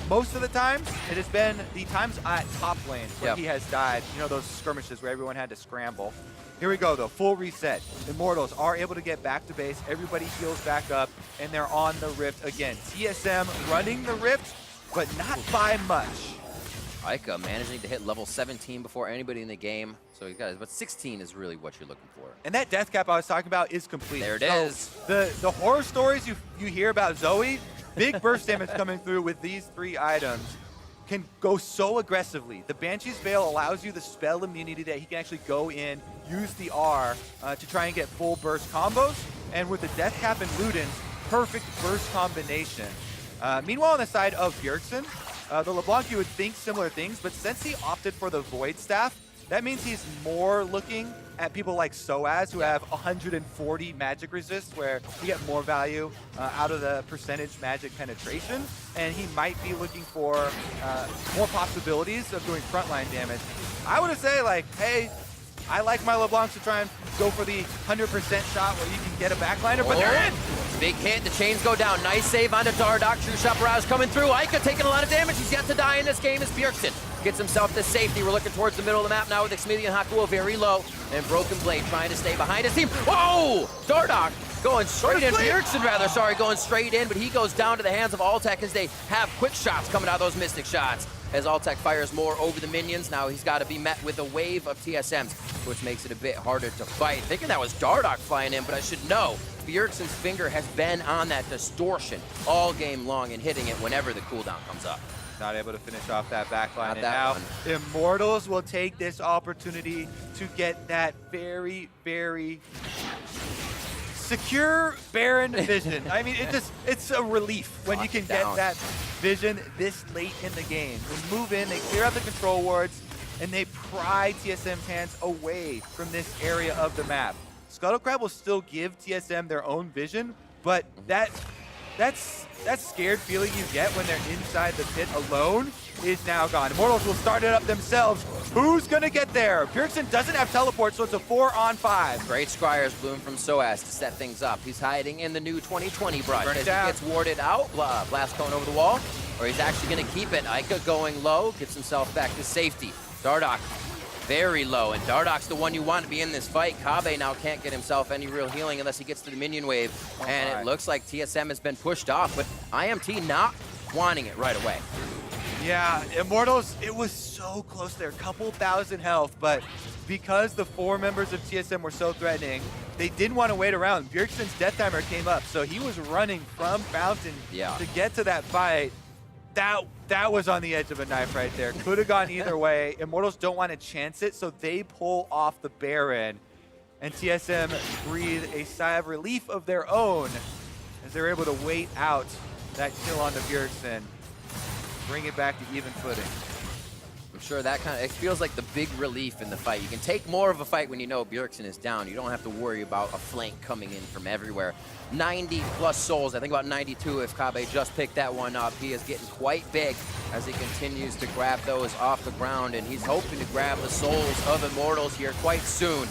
Most of the times, it has been the times at top lane where he has died. You know, those skirmishes where everyone had to scramble. Here we go, though. Full reset. Immortals are able to get back to base. Everybody heals back up, and they're on the Rift again. TSM running the Rift, but not by much. Eika managing to hit level 17 before anybody in the game. So he's got, but 16 is really what you're looking for. And that death cap I was talking about is complete. There it is. The horror stories you hear about Zoe, big burst damage coming through with these 3 items can go so aggressively. The Banshee's Veil allows you the spell immunity that he can actually go in, use the R to try and get full burst combos. And with the death cap and Ludens, perfect burst combination. Meanwhile, on the side of Bjergsen, the LeBlanc, you would think similar things, but since he opted for the Void Staff, that means he's more looking at people like sOAZ, who have 140 magic resist, where you get more value out of the percentage magic penetration, and he might be looking for more possibilities of doing frontline damage. I would say, like, hey, I like my LeBlancs to try and go for the 100% shot where you can get a backliner, but they're in! Big hit, the chains go down. Nice save onto Dardoch. True Shot Barrage coming through. Eika taking a lot of damage. He's yet to die in this game as Bjergsen gets himself to safety. We're looking towards the middle of the map now with Xmithie and Hakuho very low. And Broken Blade trying to stay behind his team. Whoa! Dardoch going straight in. Bjergsen, rather, sorry, going straight in, but he goes down to the hands of Altec as they have quick shots coming out of those Mystic shots. As Altec fires more over the minions, now he's got to be met with a wave of TSMs, which makes it a bit harder to fight. Thinking that was Dardoch flying in, but I should know Bjergsen's finger has been on that distortion all game long and hitting it whenever the cooldown comes up. Not able to finish off that backline. Not and that now one. Immortals will take this opportunity to get that very, very secure Baron vision. I mean, it's a relief when you can get that vision this late in the game. They move in, they clear out the control wards, and they pry TSM's hands away from this area of the map. Scuttlecrab will still give TSM their own vision, but that's scared feeling you get when they're inside the pit alone is now gone. Immortals will start it up themselves. Who's gonna get there? Bjergsen doesn't have teleport, so it's a 4-on-5. Great Scryer's Bloom from sOAZ to set things up. He's hiding in the new 2020 brush as he gets warded out. Blast cone over the wall, or he's actually gonna keep it. Eika going low, gets himself back to safety. Dardoch very low, and Dardoch's the one you want to be in this fight. Kobbe now can't get himself any real healing unless he gets to the minion wave, and it looks like TSM has been pushed off, but IMT not wanting it right away. Yeah, Immortals, it was so close there, couple thousand health, but because the 4 members of TSM were so threatening, they didn't want to wait around. Bjergsen's death timer came up, so he was running from Fountain to get to that fight. That was on the edge of a knife right there. Could have gone either way. Immortals don't want to chance it, so they pull off the Baron. And TSM breathe a sigh of relief of their own as they're able to wait out that kill onto Bjergsen. Bring it back to even footing. I'm sure that it feels like the big relief in the fight. You can take more of a fight when you know Bjergsen is down. You don't have to worry about a flank coming in from everywhere. 90 plus souls, I think about 92 if Kobbe just picked that one up. He is getting quite big as he continues to grab those off the ground, and he's hoping to grab the souls of Immortals here quite soon.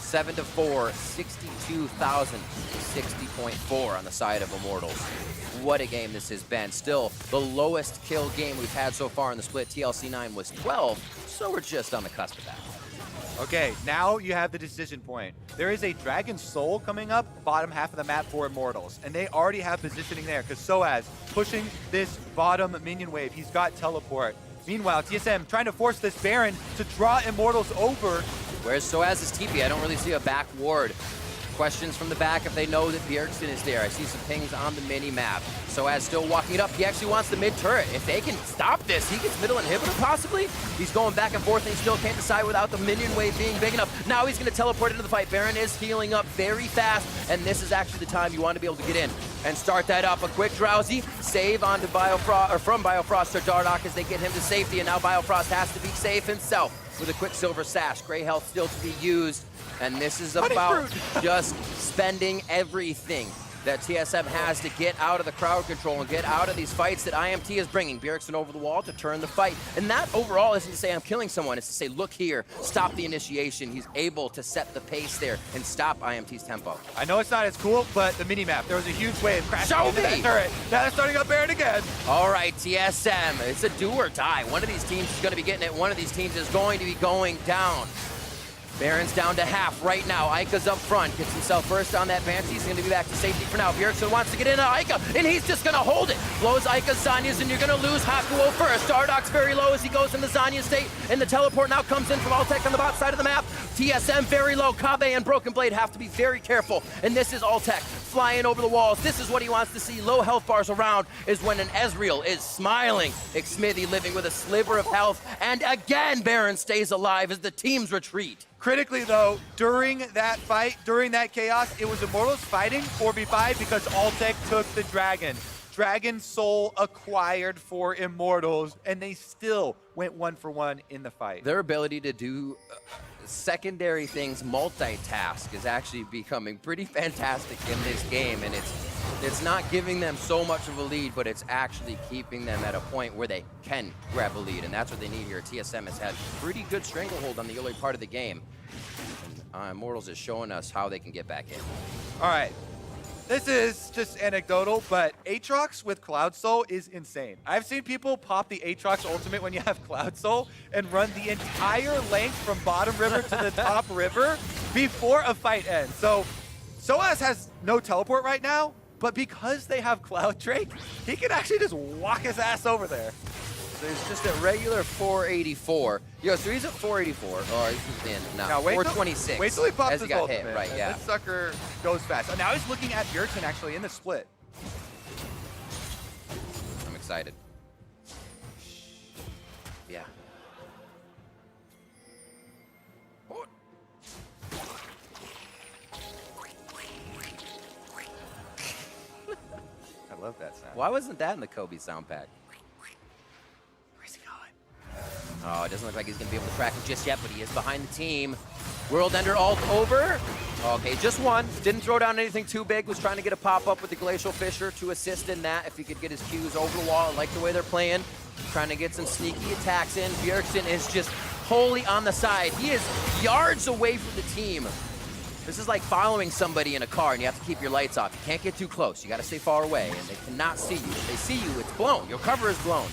7-4, 62,000 to 60.4 on the side of Immortals. What a game this has been. Still, the lowest kill game we've had so far in the split. TLC9 was 12, so we're just on the cusp of that. Okay, now you have the decision point. There is a Dragon Soul coming up, bottom half of the map for Immortals, and they already have positioning there because sOAZ pushing this bottom minion wave. He's got teleport. Meanwhile, TSM trying to force this Baron to draw Immortals over. Where's sOAZ's TP? I don't really see a back ward. Questions from the back if they know that Bjergsen is there. I see some pings on the mini-map. sOAZ still walking it up. He actually wants the mid-turret. If they can stop this, he gets middle inhibitor possibly. He's going back and forth and he still can't decide without the minion wave being big enough. Now he's going to teleport into the fight. Baron is healing up very fast, and this is actually the time you want to be able to get in and start that up. A quick drowsy save onto Biofrost, or from Biofrost to Dardoch as they get him to safety, and now Biofrost has to be safe himself with a quick silver sash. Gray health still to be used. And this is about just spending everything that TSM has to get out of the crowd control and get out of these fights that IMT is bringing. Bjergsen over the wall to turn the fight. And that overall isn't to say I'm killing someone. It's to say, look here, stop the initiation. He's able to set the pace there and stop IMT's tempo. I know it's not as cool, but the mini-map, there was a huge wave crashing into that turret. Now they're starting up Baron again. All right, TSM, it's a do or die. One of these teams is going to be getting it. One of these teams is going to be going down. Baron's down to half right now. Eika's up front. Gets himself first on that Banshee. He's going to be back to safety for now. Bjergsen wants to get into Eika, and he's just going to hold it. Blows Eika's Zanya's, and you're going to lose Hakuho first. Dardoch's very low as he goes into Zanya's state, and the teleport now comes in from Altec on the bot side of the map. TSM very low. Kobbe and Broken Blade have to be very careful, and this is Altec flying over the walls. This is what he wants to see. Low health bars around is when an Ezreal is smiling. Xmithie living with a sliver of health, and again Baron stays alive as the teams retreat. Critically though, during that fight, during that chaos, it was Immortals fighting 4v5 because Altec took the Dragon. Dragon Soul acquired for Immortals, and they still went 1-for-1 in the fight. Their ability to do secondary things, multitask, is actually becoming pretty fantastic in this game, and it's not giving them so much of a lead, but it's actually keeping them at a point where they can grab a lead, and that's what they need here. TSM has had pretty good stranglehold on the early part of the game, and Immortals is showing us how they can get back in. All right. This is just anecdotal, but Aatrox with Cloud Soul is insane. I've seen people pop the Aatrox ultimate when you have Cloud Soul and run the entire length from bottom river to the top river before a fight ends. So sOAZ has no teleport right now, but because they have Cloud Drake, he can actually just walk his ass over there. There's just a regular 484. Yo, so he's at 484. Oh, he's in now. 426. Wait till he pops his ultimate. Hit, right, yeah. That sucker goes fast. Now he's looking at Bjergsen actually in the split. I'm excited. Yeah. I love that sound. Why wasn't that in the Kobbe sound pack? Oh, it doesn't look like he's going to be able to track him just yet, but he is behind the team. World Ender ult over. Okay, just one. Didn't throw down anything too big. Was trying to get a pop-up with the Glacial Fissure to assist in that if he could get his Qs over the wall. I like the way they're playing. trying to get some sneaky attacks in. Bjergsen is just wholly on the side. He is yards away from the team. This is like following somebody in a car and you have to keep your lights off. You can't get too close. You got to stay far away and they cannot see you. If they see you, it's blown. Your cover is blown.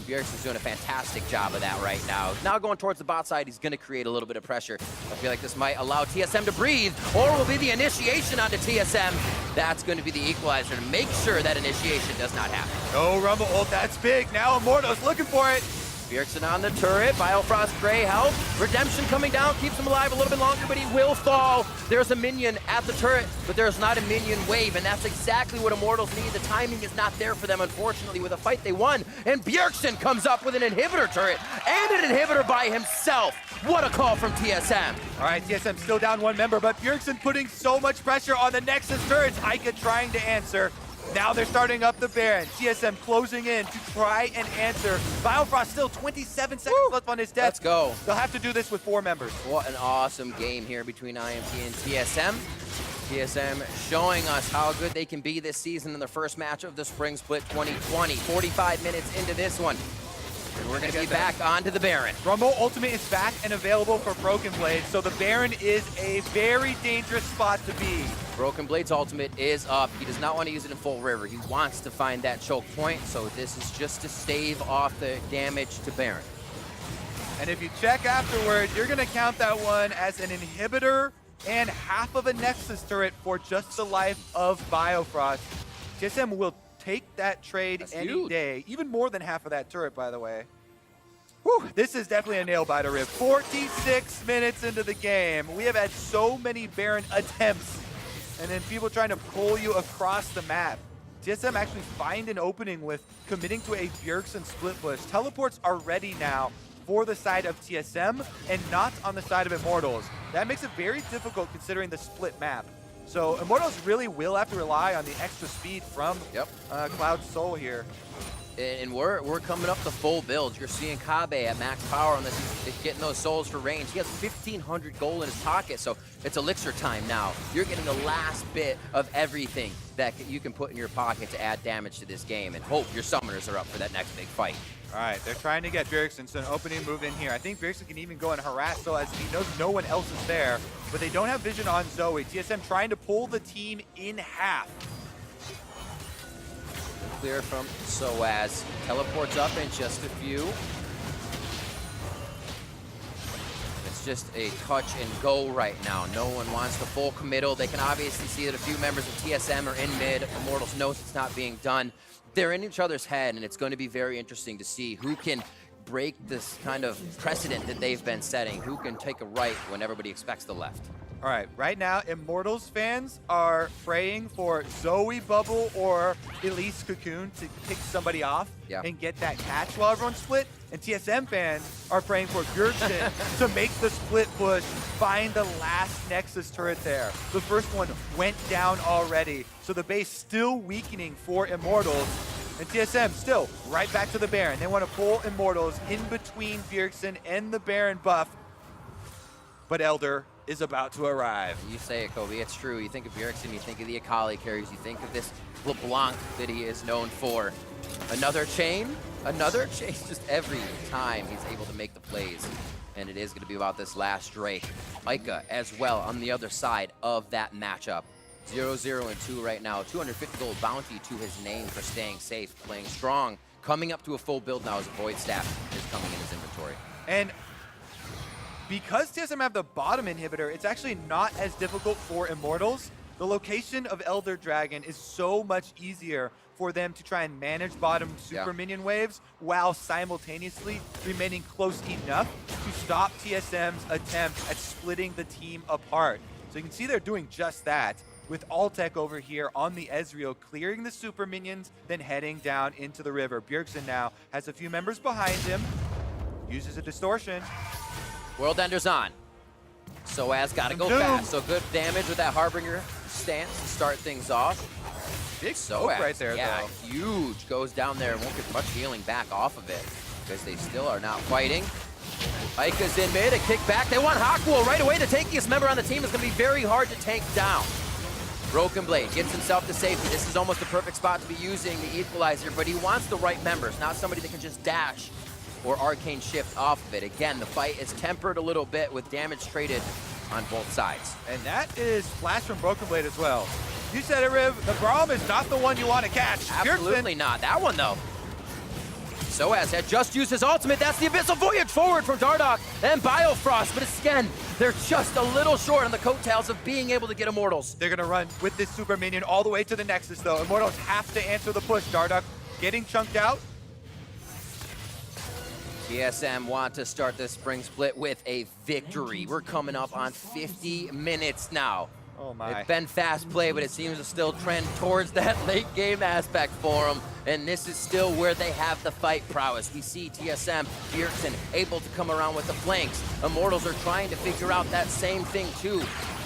Bjergsen's doing a fantastic job of that right now. Now going towards the bot side, he's going to create a little bit of pressure. I feel like this might allow TSM to breathe, or will be the initiation onto TSM. That's going to be the equalizer to make sure that initiation does not happen. No Rumble ult, that's big. Now Immortals looking for it. Bjergsen on the turret, Biofrost Gray health. Redemption coming down, keeps him alive a little bit longer, but he will fall. There's a minion at the turret, but there's not a minion wave, and that's exactly what Immortals need. The timing is not there for them, unfortunately, with a fight they won. And Bjergsen comes up with an inhibitor turret, and an inhibitor by himself. What a call from TSM. All right, TSM still down one member, but Bjergsen putting so much pressure on the Nexus turrets. Eika trying to answer. Now they're starting up the Baron. TSM closing in to try and answer. Biofrost still 27 seconds left on his death. Let's go. They'll have to do this with 4 members. What an awesome game here between IMT and TSM. TSM showing us how good they can be this season in the first match of the Spring Split 2020. 45 minutes into this one. And we're going to be back onto the Baron. Rumble Ultimate is back and available for Broken Blade, so the Baron is a very dangerous spot to be. Broken Blade's ultimate is up. He does not want to use it in full river. He wants to find that choke point, so this is just to stave off the damage to Baron. And if you check afterward, you're going to count that one as an inhibitor and half of a Nexus turret for just the life of Biofrost. TSM will take that trade any day. Even more than half of that turret, by the way. Whew, this is definitely a nail-biter rib. 46 minutes into the game. We have had so many Baron attempts, and then people trying to pull you across the map. TSM actually find an opening with committing to a Bjergsen split push. Teleports are ready now for the side of TSM and not on the side of Immortals. That makes it very difficult considering the split map. So Immortals really will have to rely on the extra speed from Cloud Soul here. And we're coming up to full builds. You're seeing Kobbe at max power on this. He's getting those souls for range. He has 1,500 gold in his pocket, so it's elixir time now. You're getting the last bit of everything that you can put in your pocket to add damage to this game, and hope your summoners are up for that next big fight. All right, they're trying to get Bjergsen, so an opening move in here. I think Bjergsen can even go and harass sOAZ. He knows no one else is there, but they don't have vision on Zoe. TSM trying to pull the team in half. Clear from sOAZ. Teleports up in just a few. It's just a touch and go right now. No one wants the full committal. They can obviously see that a few members of TSM are in mid. Immortals knows it's not being done. They're in each other's head, and it's going to be very interesting to see who can break this kind of precedent that they've been setting, who can take a right when everybody expects the left. All right, right now, Immortals fans are praying for Zoe Bubble or Elise Cocoon to pick somebody off and get that catch while everyone's split. And TSM fans are praying for Bjergsen to make the split push, find the last Nexus turret there. The first one went down already, so the base still weakening for Immortals. And TSM still right back to the Baron. They want to pull Immortals in between Bjergsen and the Baron buff. But Elder is about to arrive. You say it, Kobbe. It's true. You think of Bjergsen, you think of the Akali carries, you think of this LeBlanc that he is known for. Another chain, just every time he's able to make the plays. And it is going to be about this last Drake. Eika as well on the other side of that matchup. 0-0 and 2 right now. 250 gold bounty to his name for staying safe, playing strong. Coming up to a full build now as a Void Staff is coming in his inventory. And because TSM have the bottom inhibitor, it's actually not as difficult for Immortals. The location of Elder Dragon is so much easier for them to try and manage bottom super minion waves while simultaneously remaining close enough to stop TSM's attempt at splitting the team apart. So you can see they're doing just that, with Altec over here on the Ezreal, clearing the super minions, then heading down into the river. Bjergsen now has a few members behind him, uses a distortion. World Ender's on. sOAZ gotta go fast, so good damage with that Harbinger stance to start things off. Big smoke right there, though. Huge. Goes down there and won't get much healing back off of it because they still are not fighting. Eika's in mid, a kick back. They want Hakuho right away. The tankiest member on the team is going to be very hard to tank down. Broken Blade gets himself to safety. This is almost the perfect spot to be using the equalizer, but he wants the right members, not somebody that can just dash or arcane shift off of it. Again, the fight is tempered a little bit with damage traded on both sides. And that is flash from Broken Blade as well. You said it, Riv. The Braum is not the one you want to catch. Absolutely not. That one, though. sOAZ had just used his ultimate. That's the Abyssal Voyage forward from Dardoch and Biofrost. But again, they're just a little short on the coattails of being able to get Immortals. They're going to run with this super minion all the way to the Nexus, though. Immortals have to answer the push. Dardoch getting chunked out. TSM want to start this spring split with a victory. We're coming up on 50 minutes now. Oh my. It's been fast play, but it seems to still trend towards that late game aspect for them. And this is still where they have the fight prowess. We see TSM, Bjergsen able to come around with the flanks. Immortals are trying to figure out that same thing too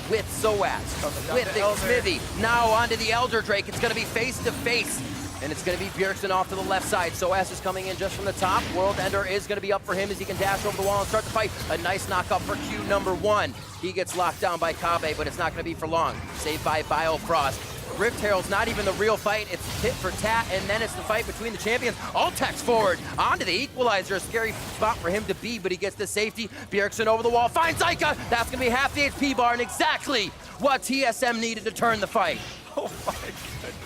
with sOAZ, with Xmithie. Now onto the Elder Drake. It's going to be face to face. And it's going to be Bjergsen off to the left side. sOAZ is coming in just from the top. World Ender is going to be up for him as he can dash over the wall and start the fight. A nice knock-up for Q number 1. He gets locked down by Kobbe, but it's not going to be for long. Saved by Biofrost. Rift Herald's not even the real fight. It's tit for tat, and then it's the fight between the champions. Altec's forward onto the equalizer. A scary spot for him to be, but he gets the safety. Bjergsen over the wall, finds Eika. That's going to be half the HP bar, and exactly what TSM needed to turn the fight. Oh my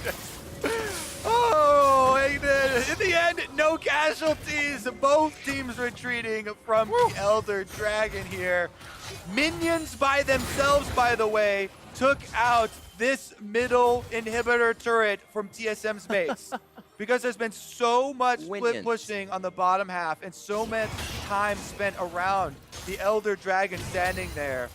goodness. Oh, in the end, no casualties. Both teams retreating from the Elder Dragon here. Minions by themselves, by the way, took out this middle inhibitor turret from TSM's base. Because there's been so much split pushing on the bottom half and so much time spent around the Elder Dragon standing there.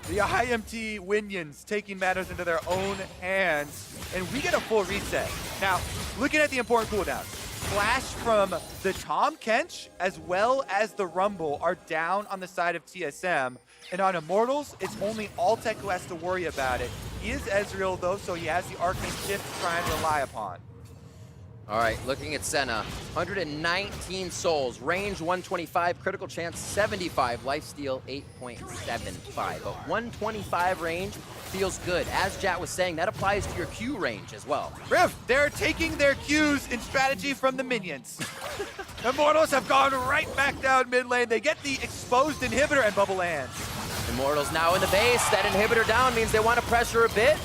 The IMT Winions taking matters into their own hands, and we get a full reset. Now, looking at the important cooldowns, Flash from the Tahm Kench as well as the Rumble are down on the side of TSM, and on Immortals, it's only Altec who has to worry about it. He is Ezreal though, so he has the Arcane Shift to try and rely upon. All right, looking at Senna, 119 souls, range 125, critical chance 75, lifesteal 8.75. But 125 range feels good. As Jat was saying, that applies to your Q range as well. Riv, they're taking their cues in strategy from the minions. Immortals have gone right back down mid lane. They get the exposed inhibitor and bubble lands. Immortals now in the base. That inhibitor down means they want to pressure a bit.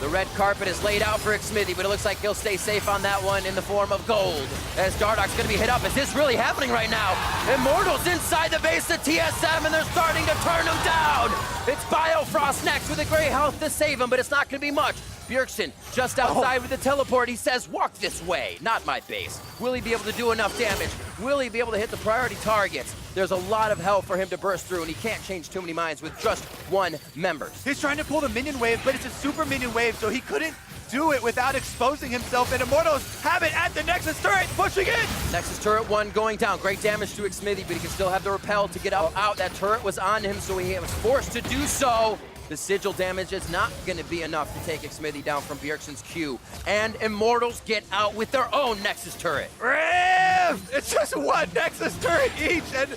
The red carpet is laid out for Xmithie, but it looks like he'll stay safe on that one in the form of gold. As Dardoch's going to be hit up. Is this really happening right now? Immortals inside the base of TSM, and they're starting to turn him down. It's Biofrost next with a great health to save him, but it's not going to be much. Bjergsen just outside with the teleport. He says, walk this way, not my base. Will he be able to do enough damage? Will he be able to hit the priority targets? There's a lot of health for him to burst through, and he can't change too many minds with just one member. He's trying to pull the minion wave, but it's a super minion wave, so he couldn't do it without exposing himself, and Immortals have it at the Nexus turret, pushing in! Nexus turret 1 going down. Great damage to Xmithie, but he can still have the repel to get up out. That turret was on him, so he was forced to do so. The sigil damage is not going to be enough to take Xmithie down from Bjergsen's Q. And Immortals get out with their own Nexus turret. Riv! It's just one Nexus turret each, and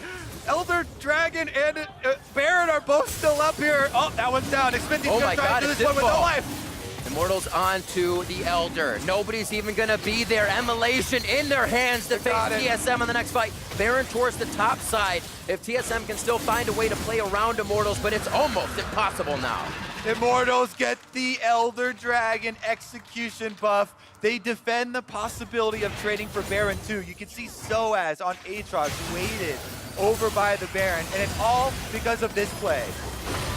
Elder Dragon and Baron are both still up here. Oh, that one's down. Xmithie's gonna try to do this one with no life. Immortals onto the Elder. Nobody's even going to be there. Immolation in their hands to face TSM in the next fight. Baron towards the top side. If TSM can still find a way to play around Immortals, but it's almost impossible now. Immortals get the Elder Dragon execution buff. They defend the possibility of trading for Baron too. You can see sOAZ on Aatrox weighted over by the Baron, and it's all because of this play.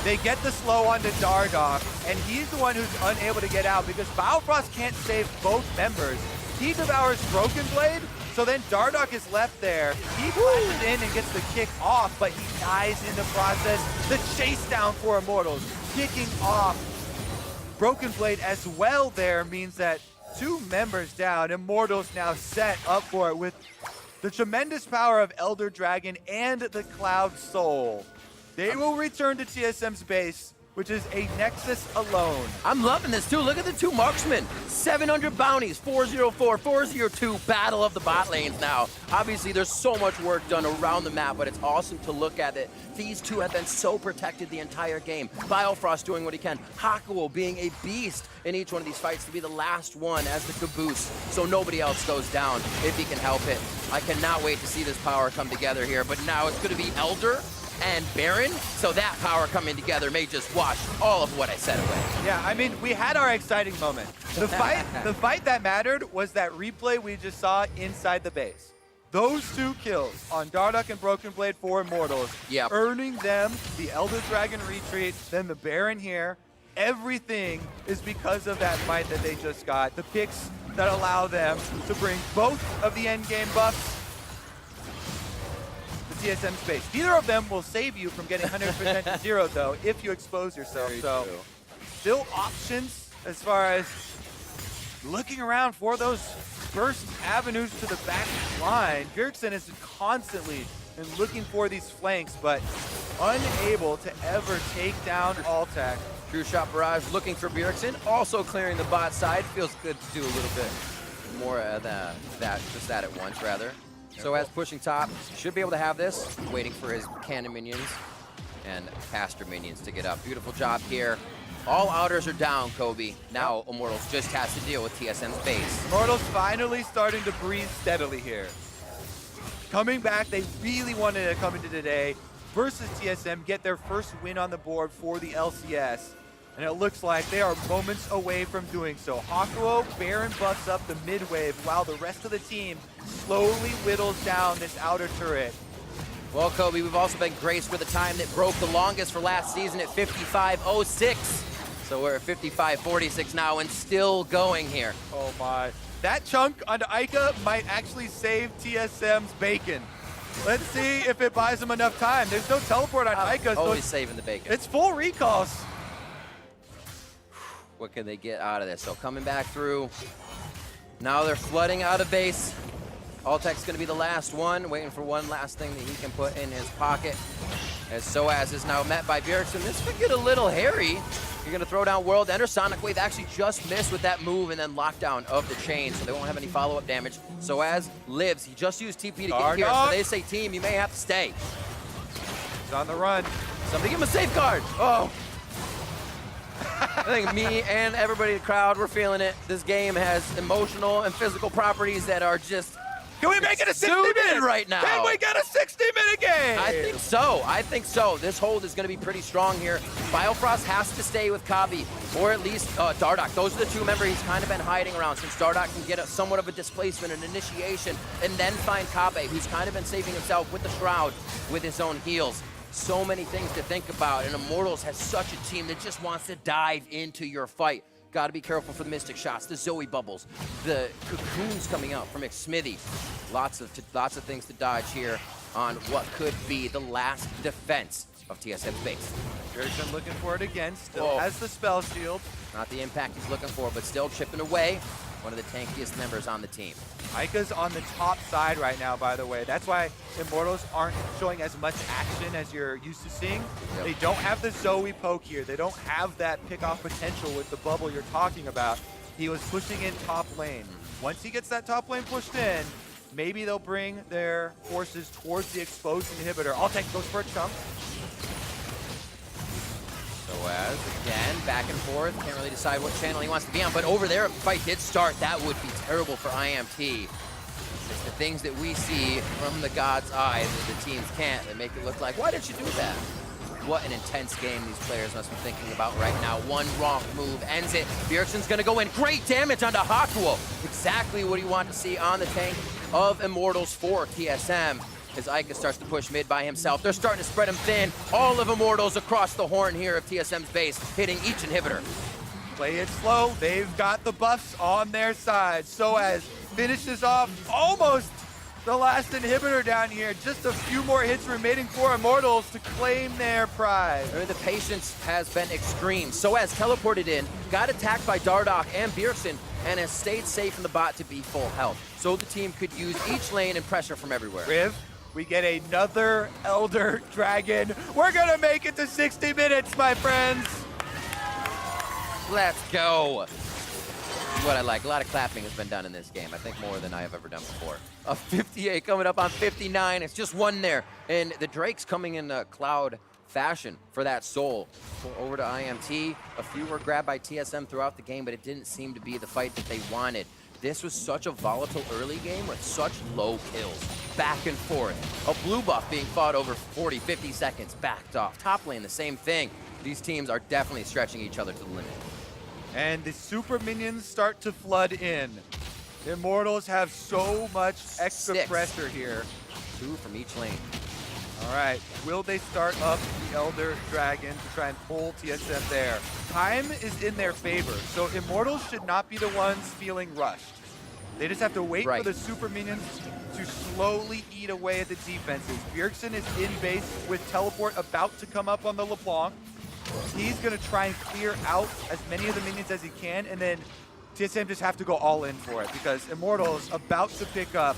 They get the slow onto Dardoch, and he's the one who's unable to get out because Biofrost can't save both members. He devours Broken Blade, so then Dardoch is left there. He flashes in and gets the kick off, but he dies in the process. The chase down for Immortals, kicking off Broken Blade as well there means that 2 members down. Immortals now set up for it with the tremendous power of Elder Dragon and the Cloud Soul. They will return to TSM's base, which is a Nexus alone. I'm loving this too. Look at the two marksmen. 700 bounties, 404, 402, battle of the bot lanes now. Obviously, there's so much work done around the map, but it's awesome to look at it. These two have been so protected the entire game. Biofrost doing what he can. Hakuho being a beast in each one of these fights to be the last one as the caboose, so nobody else goes down if he can help it. I cannot wait to see this power come together here, but now it's going to be Elder and Baron, so that power coming together may just wash all of what I said away. Yeah, I mean, we had our exciting moment. The fight that mattered was that replay we just saw inside the base. Those two kills on Dardoch and Broken Blade for Immortals, earning them the Elder Dragon retreat, then the Baron here. Everything is because of that fight that they just got. The picks that allow them to bring both of the endgame buffs to TSM space. Neither of them will save you from getting 100% to 0, though, if you expose yourself. Very so true. Still options as far as looking around for those first avenues to the back line. Bjergsen is constantly looking for these flanks, but unable to ever take down Altec. True shot barrage looking for Bjergsen, also clearing the bot side. Feels good to do a little bit more of just that at once, rather. sOAZ pushing top, should be able to have this. Waiting for his cannon minions and caster minions to get up. Beautiful job here. All outers are down, Kobbe. Now Immortals just has to deal with TSM's base. Immortals finally starting to breathe steadily here. Coming back, they really wanted to come into today versus TSM, get their first win on the board for the LCS. And it looks like they are moments away from doing so. Hakuho, Baron buffs up the mid wave while the rest of the team slowly whittles down this outer turret. Well, Kobbe, we've also been graced with a time that broke the longest for last season at 55.06. So we're at 55.46 now and still going here. Oh my. That chunk onto Eika might actually save TSM's bacon. Let's see if it buys them enough time. There's no teleport on Eika. Always saving the bacon. It's full recalls. What can they get out of this? So coming back through. Now they're flooding out of base. Altec's going to be the last one, waiting for one last thing that he can put in his pocket. As sOAZ is now met by Bjergsen. This could get a little hairy. You're going to throw down World Ender. Sonic Wave actually just missed with that move and then lockdown of the chain, so they won't have any follow-up damage. sOAZ lives. He just used TP to get here, so they say, team, you may have to stay. He's on the run. Somebody give him a safeguard. Oh. I think me and everybody in the crowd, we're feeling it. This game has emotional and physical properties that are just Can we make it a 60-minute right now? Can we get a 60-minute game? I think so. I think so. This hold is going to be pretty strong here. Biofrost has to stay with Kobbe, or at least Dardoch. Those are the two members he's kind of been hiding around, since Dardoch can get somewhat of a displacement, an initiation, and then find Kobbe, who's kind of been saving himself with the Shroud with his own heals. So many things to think about, and Immortals has such a team that just wants to dive into your fight. Got to be careful for the Mystic shots, the Zoe bubbles, the cocoons coming out from Xmithie. Lots of things to dodge here on what could be the last defense of TSM's base. Bjergsen looking for it again, still has the spell shield. Not the impact he's looking for, but still chipping away. One of the tankiest members on the team. Eika's on the top side right now, by the way. That's why Immortals aren't showing as much action as you're used to seeing. Yep. They don't have the Zoe poke here. They don't have that pick-off potential with the bubble you're talking about. He was pushing in top lane. Once he gets that top lane pushed in, maybe they'll bring their forces towards the exposed inhibitor. Altec goes for a chunk. sOAZ again, back and forth. Can't really decide what channel he wants to be on, but over there, if the fight did start, that would be terrible for IMT. It's the things that we see from the God's eye that the teams can't, that make it look like, why did you do that? What an intense game these players must be thinking about right now. One wrong move ends it. Bjergsen's gonna go in. Great damage onto Hakuho. Exactly what you want to see on the tank of Immortals for TSM. As Eika starts to push mid by himself. They're starting to spread him thin. All of Immortals across the horn here of TSM's base, hitting each inhibitor. Play it slow. They've got the buffs on their side. sOAZ finishes off almost the last inhibitor down here. Just a few more hits remaining for Immortals to claim their prize. I mean, the patience has been extreme. sOAZ teleported in, got attacked by Dardoch and Bjergsen, and has stayed safe in the bot to be full health. So the team could use each lane and pressure from everywhere. Riv we get another Elder Dragon. We're gonna make it to 60 minutes, my friends. Let's go. What I like, a lot of clapping has been done in this game. I think more than I have ever done before. A 58 coming up on 59. It's just one there. And the Drake's coming in cloud fashion for that soul. Over to IMT. A few were grabbed by TSM throughout the game, but it didn't seem to be the fight that they wanted. This was such a volatile early game with such low kills. Back and forth. A blue buff being fought over 40, 50 seconds, backed off. Top lane, the same thing. These teams are definitely stretching each other to the limit. And the super minions start to flood in. The Immortals have so much extra 6. pressure here. 2 from each lane. All right, will they start up the Elder Dragon to try and pull TSM there? Time is in their favor, so Immortals should not be the ones feeling rushed. They just have to wait for the super minions to slowly eat away at the defenses. Bjergsen is in base with teleport about to come up on the LeBlanc. He's going to try and clear out as many of the minions as he can, and then TSM just have to go all in for it because Immortals about to pick up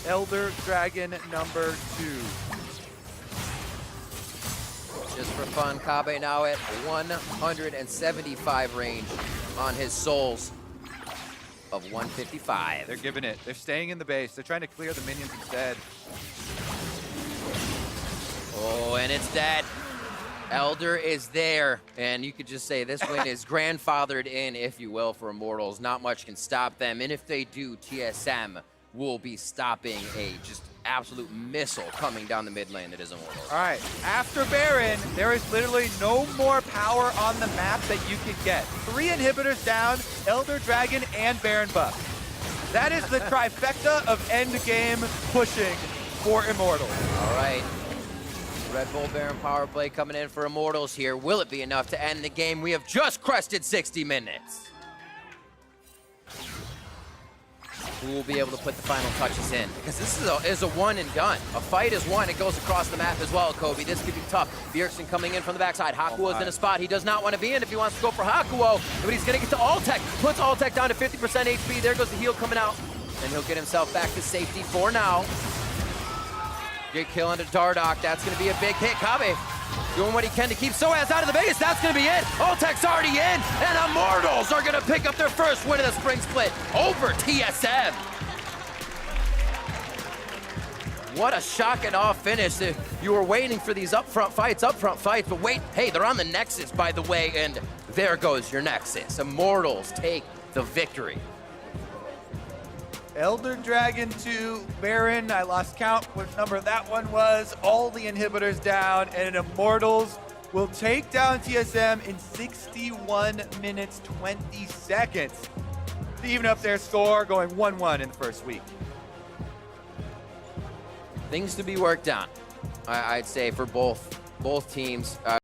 Elder Dragon number 2. Just for fun, Kobbe now at 175 range on his souls of 155. They're giving it. They're staying in the base. They're trying to clear the minions instead. Oh, and it's dead. Elder is there, and you could just say this win is grandfathered in, if you will, for Immortals. Not much can stop them, and if they do, TSM will be stopping a just absolute missile coming down the mid lane that is Immortals. All right, after Baron, there is literally no more power on the map that you can get. 3 inhibitors down, Elder Dragon and Baron buff. That is the trifecta of end game pushing for Immortals. All right. Red Bull Baron power play coming in for Immortals here. Will it be enough to end the game? We have just crested 60 minutes. Who will be able to put the final touches in? Because this is a one and done. A fight is won. It goes across the map as well, Kobbe. This could be tough. Bjergsen coming in from the backside. Hakuho is in a spot he does not want to be in if he wants to go for Hakuho. But he's going to get to Altec. Puts Altec down to 50% HP. There goes the heal coming out. And he'll get himself back to safety for now. Good kill into Dardoch. That's going to be a big hit. Kobbe doing what he can to keep sOAZ out of the base. That's going to be it. Altec's already in. And Immortals are going to pick up their first win of the Spring Split over TSM. What a shock and awe finish. You were waiting for these upfront fights, but wait, hey, they're on the Nexus, by the way, and there goes your Nexus. Immortals take the victory. Elder Dragon 2, Baron, I lost count what number that one was. All the inhibitors down, and Immortals will take down TSM in 61 minutes, 20 seconds. To even up their score, going 1-1 in the first week. Things to be worked on, I'd say, for both teams.